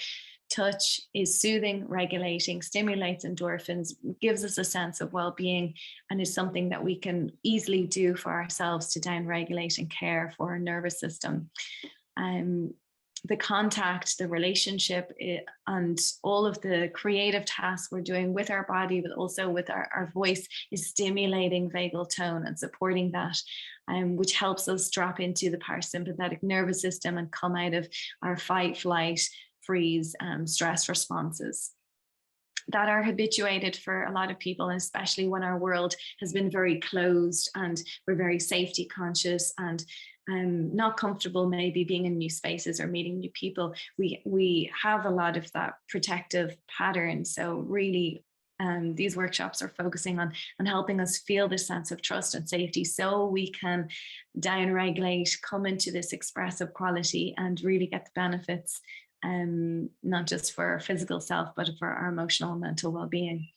touch is soothing, regulating, stimulates endorphins, gives us a sense of well-being, and is something that we can easily do for ourselves to down-regulate and care for our nervous system. The contact, the relationship, and all of the creative tasks we're doing with our body, but also with our voice, is stimulating vagal tone and supporting that, which helps us drop into the parasympathetic nervous system and come out of our fight, flight, freeze, stress responses that are habituated for a lot of people, and especially when our world has been very closed and we're very safety conscious and not comfortable maybe being in new spaces or meeting new people. We have a lot of that protective pattern. So really these workshops are focusing on helping us feel this sense of trust and safety, so we can down-regulate, come into this expressive quality, and really get the benefits, not just for our physical self, but for our emotional and mental well-being.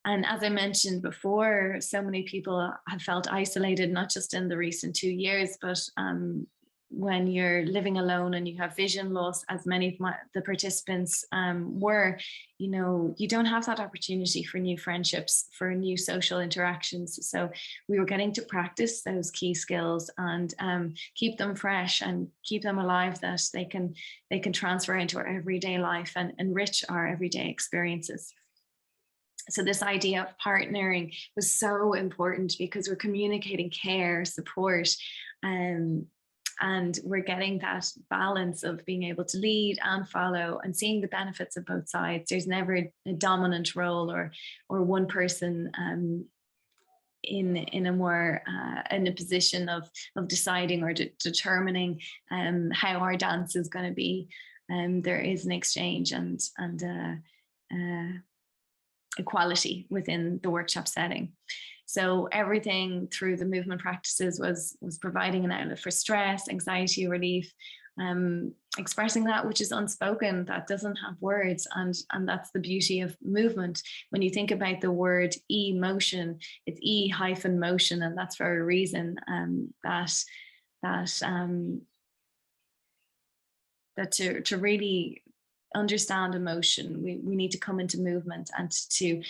And as I mentioned before, so many people have felt isolated, not just in the recent 2 years, but when you're living alone and you have vision loss, as many of the participants were, you don't have that opportunity for new friendships, for new social interactions. So we were getting to practice those key skills and keep them fresh and keep them alive, that they can transfer into our everyday life and enrich our everyday experiences. So this idea of partnering was so important, because we're communicating care, support, and we're getting that balance of being able to lead and follow and seeing the benefits of both sides. There's never a dominant role or one person in a position of deciding or determining how our dance is going to be. There is an exchange and equality within the workshop setting. So everything through the movement practices was providing an outlet for stress, anxiety relief, expressing that which is unspoken, that doesn't have words. And that's the beauty of movement. When you think about the word emotion, it's E-motion, and that's for a reason. That to really understand emotion, we need to come into movement, and to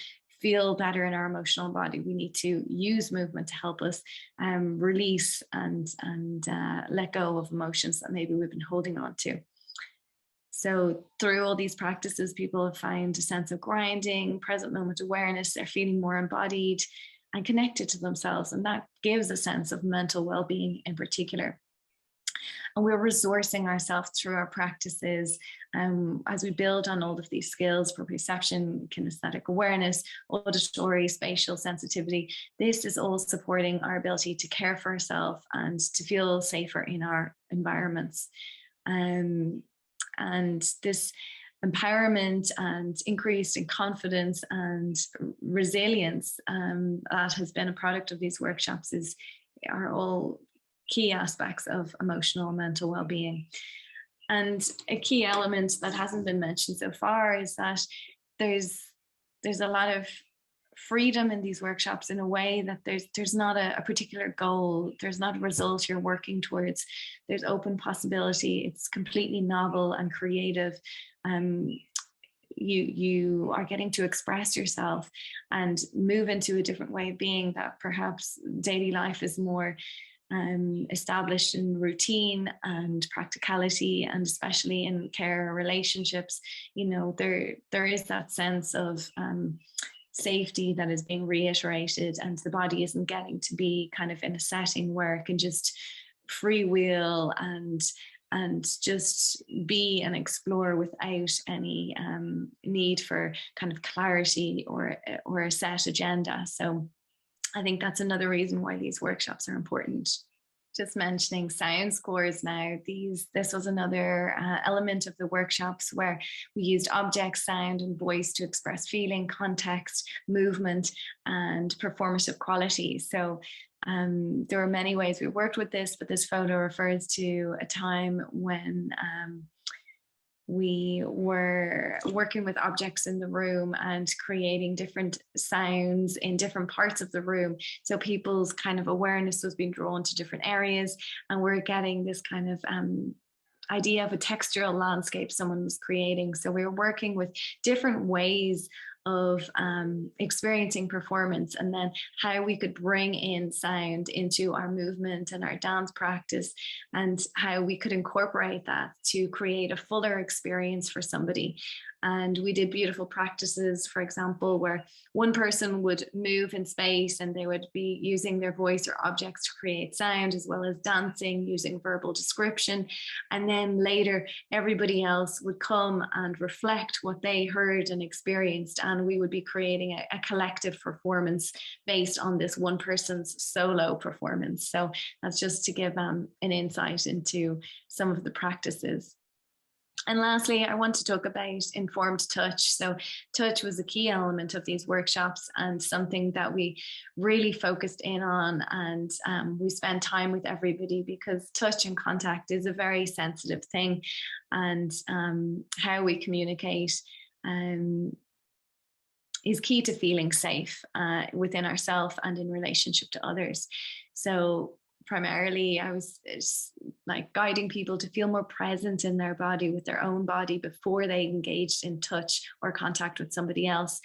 feel better in our emotional body, we need to use movement to help us release and let go of emotions that maybe we've been holding on to. So through all these practices, people have found a sense of grounding, present moment awareness. They're feeling more embodied and connected to themselves, and that gives a sense of mental well-being in particular. And we're resourcing ourselves through our practices as we build on all of these skills for perception, kinesthetic awareness, auditory, spatial sensitivity. This is all supporting our ability to care for ourselves and to feel safer in our environments. And this empowerment and increase in confidence and resilience that has been a product of these workshops are all key aspects of emotional and mental well-being. And a key element that hasn't been mentioned so far is that there's a lot of freedom in these workshops, in a way that there's not a particular goal, there's not a result you're working towards, there's open possibility, it's completely novel and creative. You are getting to express yourself and move into a different way of being that perhaps daily life is more established in routine and practicality, and especially in care relationships, there is that sense of safety that is being reiterated, and the body isn't getting to be kind of in a setting where it can just freewheel and just be and explore without any need for kind of clarity or a set agenda. So I think that's another reason why these workshops are important. Just mentioning sound scores now, this was another element of the workshops, where we used objects, sound and voice to express feeling, context, movement and performative quality. So there are many ways we worked with this, but this photo refers to a time when we were working with objects in the room and creating different sounds in different parts of the room. So people's kind of awareness was being drawn to different areas, and we're getting this kind of idea of a textural landscape someone was creating. So we were working with different ways of experiencing performance, and then how we could bring in sound into our movement and our dance practice, and how we could incorporate that to create a fuller experience for somebody. And we did beautiful practices, for example, where one person would move in space and they would be using their voice or objects to create sound, as well as dancing using verbal description. And then later, everybody else would come and reflect what they heard and experienced. And we would be creating a collective performance based on this one person's solo performance. So that's just to give an insight into some of the practices. And lastly, I want to talk about informed touch. So touch was a key element of these workshops, and something that we really focused in on, and we spent time with everybody, because touch and contact is a very sensitive thing, and how we communicate is key to feeling safe within ourselves and in relationship to others. So primarily, I was like guiding people to feel more present in their body, with their own body, before they engaged in touch or contact with somebody else,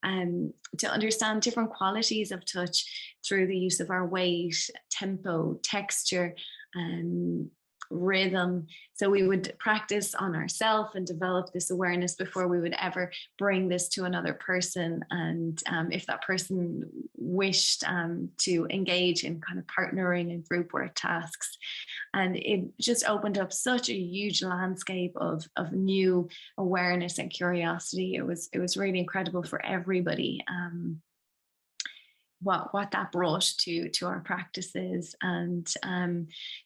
and to understand different qualities of touch through the use of our weight, tempo, texture, and rhythm. So we would practice on ourselves and develop this awareness before we would ever bring this to another person. And if that person wished to engage in kind of partnering and group work tasks. And it just opened up such a huge landscape of new awareness and curiosity. It was really incredible for everybody. What that brought to our practices. And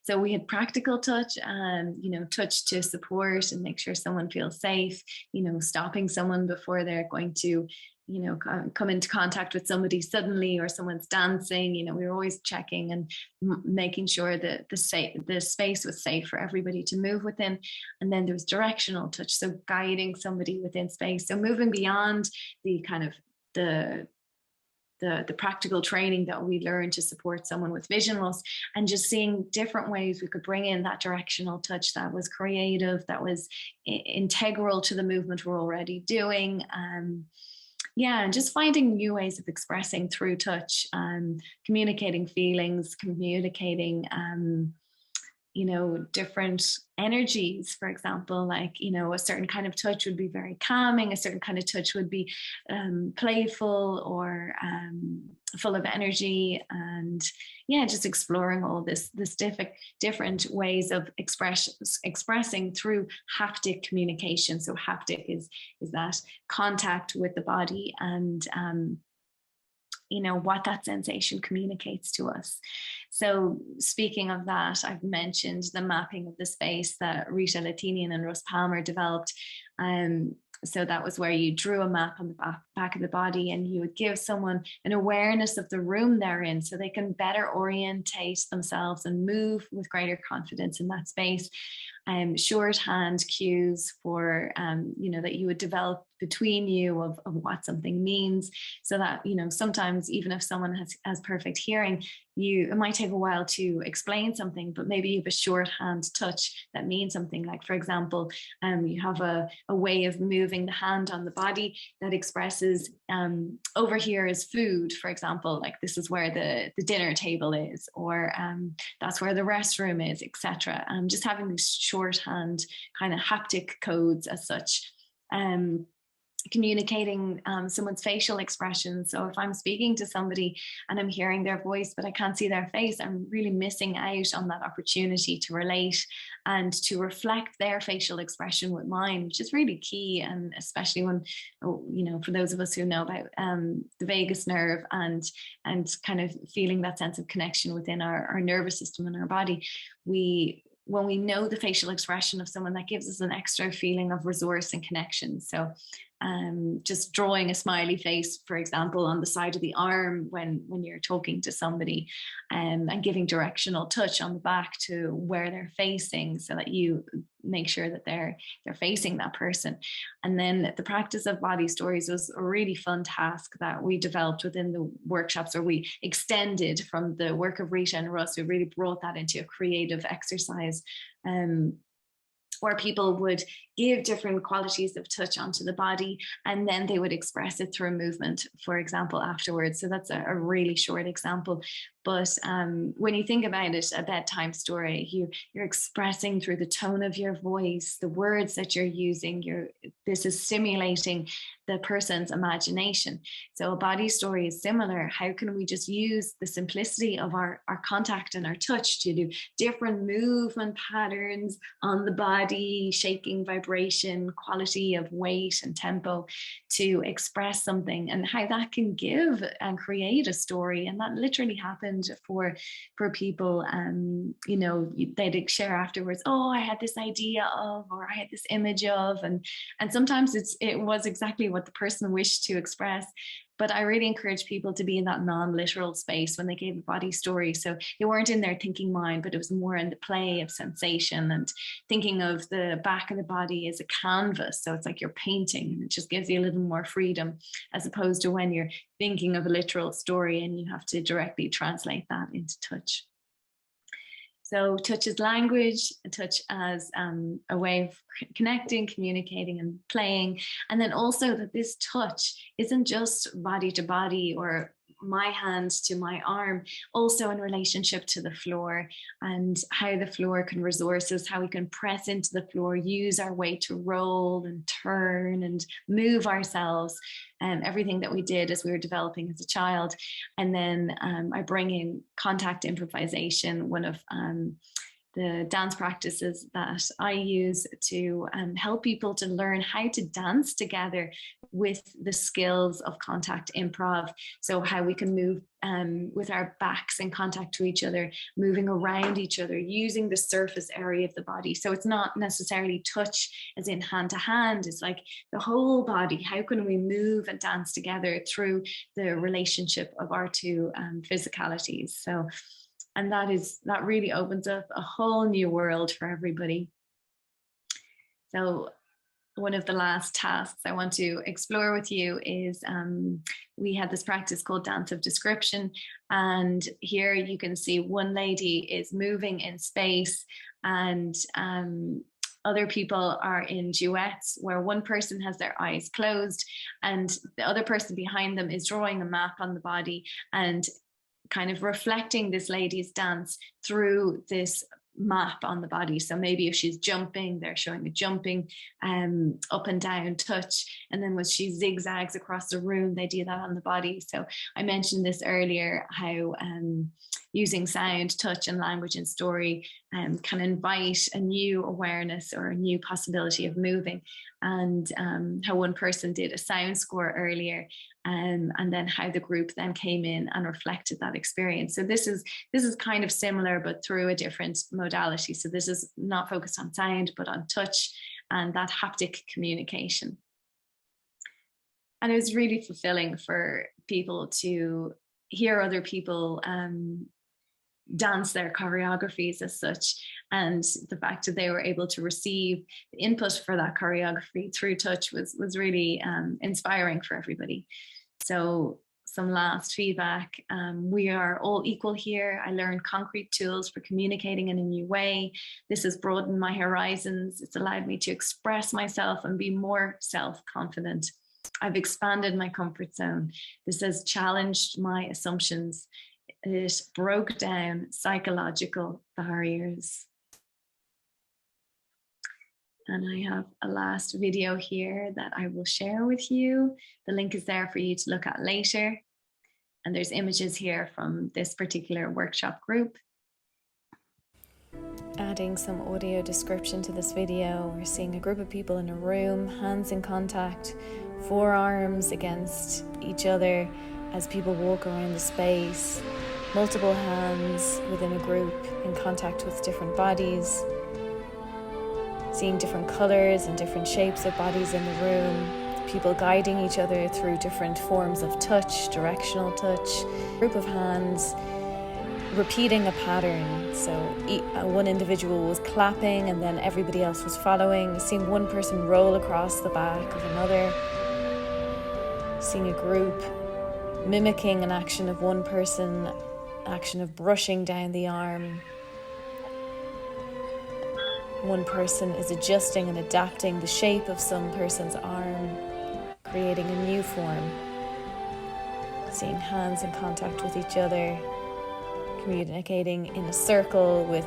so we had practical touch, and touch to support and make sure someone feels safe, stopping someone before they're going to come into contact with somebody suddenly, or someone's dancing, we were always checking and making sure that the space was safe for everybody to move within. And then there was directional touch, so guiding somebody within space. So moving beyond the kind of the practical training that we learned to support someone with vision loss, and just seeing different ways we could bring in that directional touch that was creative, that was integral to the movement we're already doing. And just finding new ways of expressing through touch, communicating feelings, communicating different energies. For example, like, a certain kind of touch would be very calming, a certain kind of touch would be playful or full of energy. And just exploring all this different ways of expressing through haptic communication. So haptic is that contact with the body, and what that sensation communicates to us. So speaking of that, I've mentioned the mapping of the space that Rita Latinian and Russ Palmer developed. So that was where you drew a map on the back of the body, and you would give someone an awareness of the room they're in, so they can better orientate themselves and move with greater confidence in that space. Shorthand cues for, that you would develop between you of what something means, so that, sometimes even if someone has perfect hearing, it might take a while to explain something, but maybe you have a shorthand touch that means something. Like, for example, you have a way of moving the hand on the body that expresses, over here is food, for example, like this is where the dinner table is, or that's where the restroom is, etc. Just having these shorthand kind of haptic codes as such. Communicating someone's facial expressions. So if I'm speaking to somebody and I'm hearing their voice, but I can't see their face, I'm really missing out on that opportunity to relate and to reflect their facial expression with mine, which is really key. And especially when, for those of us who know about the vagus nerve and kind of feeling that sense of connection within our nervous system and our body, when we know the facial expression of someone, that gives us an extra feeling of resource and connection. So just drawing a smiley face, for example, on the side of the arm when you're talking to somebody, and giving directional touch on the back to where they're facing, so that you make sure that they're facing that person. And then the practice of body stories was a really fun task that we developed within the workshops, or we extended from the work of Rita and Russ. We really brought that into a creative exercise, where people would give different qualities of touch onto the body, and then they would express it through movement, for example, afterwards. So that's a really short example. But when you think about it, a bedtime story, you're expressing through the tone of your voice, the words that you're using. This is stimulating the person's imagination. So a body story is similar. How can we just use the simplicity of our contact and our touch to do different movement patterns on the body, shaking, vibration, quality of weight and tempo, to express something, and how that can give and create a story. And that literally happened for people. They'd share afterwards, oh, I had this idea of, or I had this image of, and sometimes it was exactly what the person wished to express. But I really encourage people to be in that non-literal space when they gave a body story. So they weren't in their thinking mind, but it was more in the play of sensation, and thinking of the back of the body as a canvas. So it's like you're painting, and it just gives you a little more freedom, as opposed to when you're thinking of a literal story and you have to directly translate that into touch. So touch as language, touch as a way of connecting, communicating, and playing. And then also that this touch isn't just body to body or my hand to my arm, also in relationship to the floor, and how the floor can resource us, how we can press into the floor, use our weight to roll and turn and move ourselves, and everything that we did as we were developing as a child. And then I bring in contact improvisation, one of the dance practices that I use to help people to learn how to dance together with the skills of contact improv. So how we can move with our backs in contact to each other, moving around each other, using the surface area of the body. So it's not necessarily touch as in hand to hand, it's like the whole body. How can we move and dance together through the relationship of our two physicalities? So, and that really opens up a whole new world for everybody. So one of the last tasks I want to explore with you is we had this practice called dance of description. And here you can see one lady is moving in space, and other people are in duets where one person has their eyes closed and the other person behind them is drawing a map on the body and kind of reflecting this lady's dance through this map on the body. So maybe if she's jumping, they're showing the jumping up and down touch, and then when she zigzags across the room, they do that on the body. So I mentioned this earlier, how using sound, touch and language and story can invite a new awareness or a new possibility of moving, and how one person did a sound score earlier, and then how the group then came in and reflected that experience. So this is kind of similar, but through a different modality. So this is not focused on sound, but on touch and that haptic communication. And it was really fulfilling for people to hear other people dance their choreographies as such, and the fact that they were able to receive the input for that choreography through touch was really inspiring for everybody. So some last feedback. We are all equal here. I learned concrete tools for communicating in a new way. This has broadened my horizons. It's allowed me to express myself and be more self-confident. I've expanded my comfort zone. This has challenged my assumptions. It broke down psychological barriers. And I have a last video here that I will share with you. The link is there for you to look at later. And there's images here from this particular workshop group. Adding some audio description to this video, we're seeing a group of people in a room, hands in contact, forearms against each other as people walk around the space, multiple hands within a group in contact with different bodies. Seeing different colors and different shapes of bodies in the room, people guiding each other through different forms of touch, directional touch, group of hands, repeating a pattern. So one individual was clapping and then everybody else was following, seeing one person roll across the back of another, seeing a group mimicking an action of one person, action of brushing down the arm. One person is adjusting and adapting the shape of some person's arm, creating a new form. Seeing hands in contact with each other, communicating in a circle with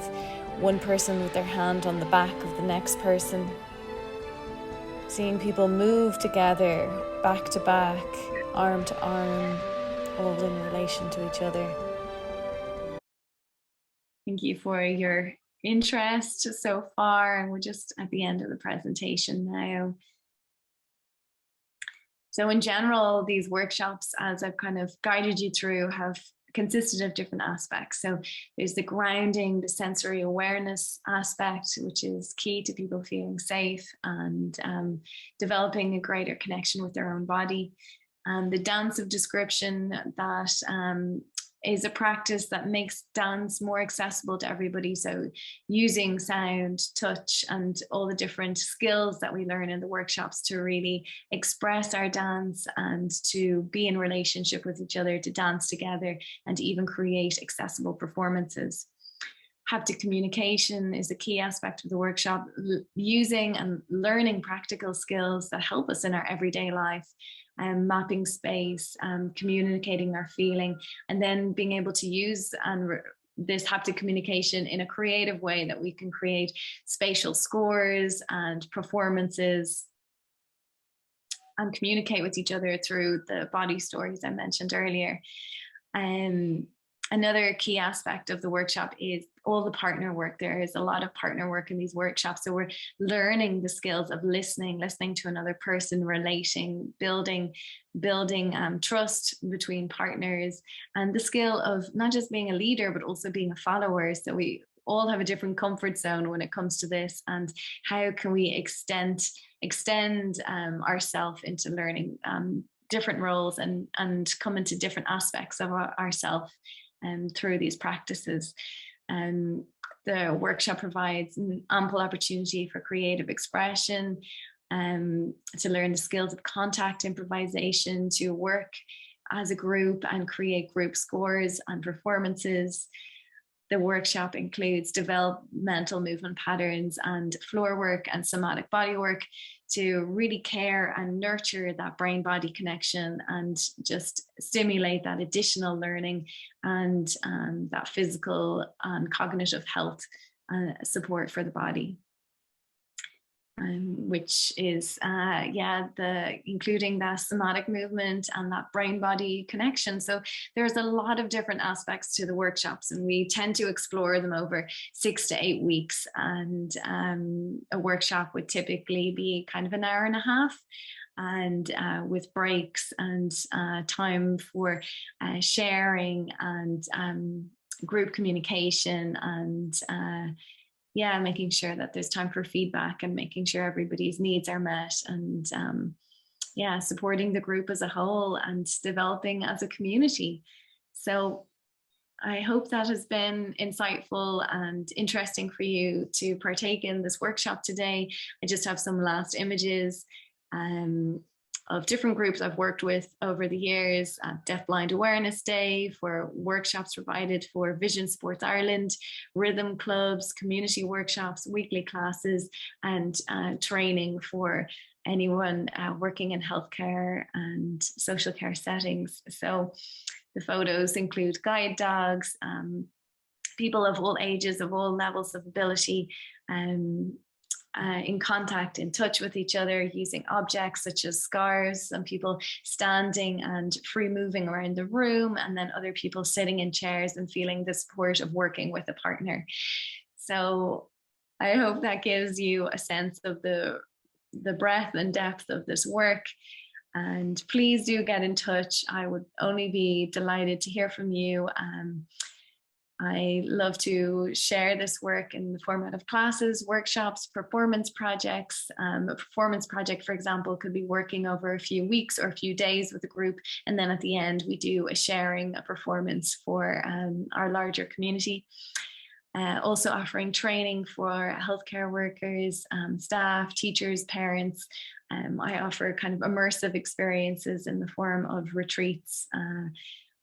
one person with their hand on the back of the next person. Seeing people move together, back to back, arm to arm, all in relation to each other. Thank you for your interest so far, and we're just at the end of the presentation now. So in general, these workshops, as I've kind of guided you through, have consisted of different aspects. So there's the grounding, the sensory awareness aspect, which is key to people feeling safe and developing a greater connection with their own body. The dance of description, that is a practice that makes dance more accessible to everybody. So using sound, touch, and all the different skills that we learn in the workshops to really express our dance and to be in relationship with each other, to dance together, and to even create accessible performances. Haptic communication is a key aspect of the workshop, using and learning practical skills that help us in our everyday life. Mapping space, communicating our feeling, and then being able to use this haptic communication in a creative way that we can create spatial scores and performances and communicate with each other through the body stories I mentioned earlier. Another key aspect of the workshop is all the partner work. There is a lot of partner work in these workshops. So we're learning the skills of listening to another person, relating, building trust between partners, and the skill of not just being a leader, but also being a follower. So we all have a different comfort zone when it comes to this, and how can we extend ourselves into learning different roles and come into different aspects of ourselves through these practices. The workshop provides an ample opportunity for creative expression, to learn the skills of contact improvisation, to work as a group and create group scores and performances. The workshop includes developmental movement patterns and floor work and somatic body work to really care and nurture that brain-body connection and just stimulate that additional learning and that physical and cognitive health support for the body. Which is, including that somatic movement and that brain-body connection. So there's a lot of different aspects to the workshops, and we tend to explore them over 6 to 8 weeks. And a workshop would typically be kind of an hour and a half, and with breaks and time for sharing and group communication and making sure that there's time for feedback and making sure everybody's needs are met, and supporting the group as a whole and developing as a community. So I hope that has been insightful and interesting for you to partake in this workshop today. I just have some last images of different groups I've worked with over the years. Deafblind Awareness Day, for workshops provided for Vision Sports Ireland, rhythm clubs, community workshops, weekly classes, and training for anyone working in healthcare and social care settings. So the photos include guide dogs, people of all ages, of all levels of ability, in contact, in touch with each other, using objects such as scarves, some people standing and free moving around the room, and then other people sitting in chairs and feeling the support of working with a partner. So I hope that gives you a sense of the breadth and depth of this work. And please do get in touch. I would only be delighted to hear from you. I love to share this work in the format of classes, workshops, performance projects. A performance project, for example, could be working over a few weeks or a few days with a group. And then at the end, we do a performance for our larger community. Also offering training for healthcare workers, staff, teachers, parents. I offer kind of immersive experiences in the form of retreats,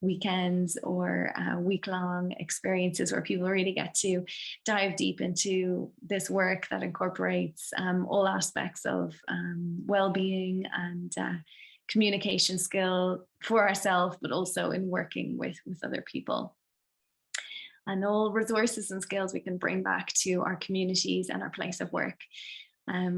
weekends, or week-long experiences where people really get to dive deep into this work that incorporates all aspects of well-being and communication skill for ourselves, but also in working with other people. And all resources and skills we can bring back to our communities and our place of work.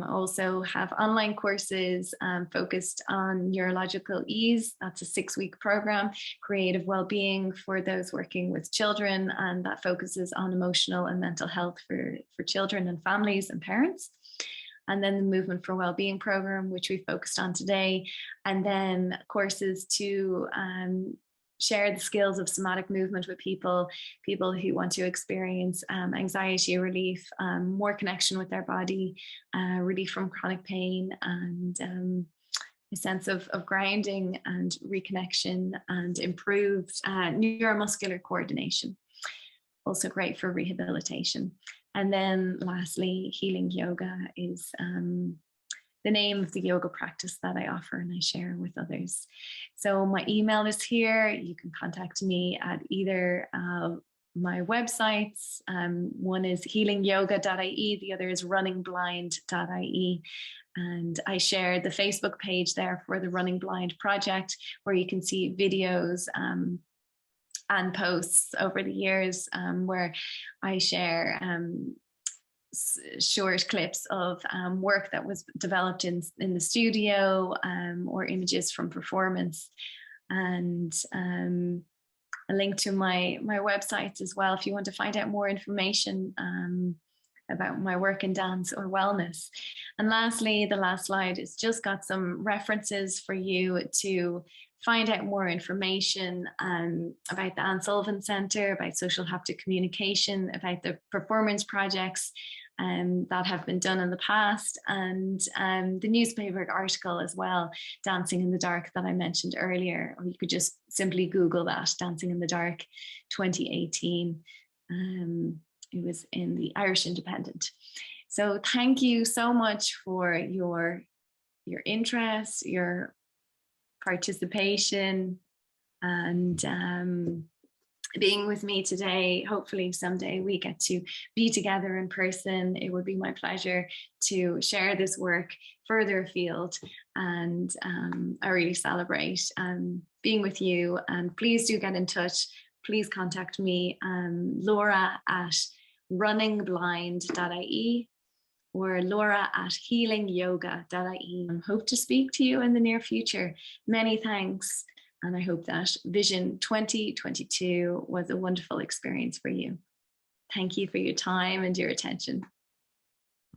Also have online courses focused on neurological ease. That's a 6-week program. Creative Wellbeing for those working with children, and that focuses on emotional and mental health for children and families and parents. And then the Movement for Wellbeing program, which we focused on today. And then courses to share the skills of somatic movement with people who want to experience anxiety relief, more connection with their body, relief from chronic pain, and a sense of grounding and reconnection and improved neuromuscular coordination. Also great for rehabilitation. And then lastly, healing yoga is the name of the yoga practice that I offer and I share with others. So my email is here. You can contact me at either my websites. One is healingyoga.ie, the other is runningblind.ie. And I share the Facebook page there for the Running Blind project, where you can see videos and posts over the years where I share short clips of work that was developed in the studio, or images from performance. And a link to my websites as well if you want to find out more information about my work in dance or wellness. And lastly, the last slide has just got some references for you to find out more information about the Anne Sullivan Centre, about social haptic communication, about the performance projects that have been done in the past, and the newspaper article as well, Dancing in the Dark, that I mentioned earlier. Or you could just simply Google that, Dancing in the Dark 2018. It was in the Irish Independent. So thank you so much for your interest, your participation, and being with me today. Hopefully someday we get to be together in person. It would be my pleasure to share this work further afield, and I really celebrate being with you. And please do get in touch. Please contact me, Laura at runningblind.ie or Laura at healingyoga.ie. Hope to speak to you in the near future. Many thanks. And I hope that Vision 2022 was a wonderful experience for you. Thank you for your time and your attention.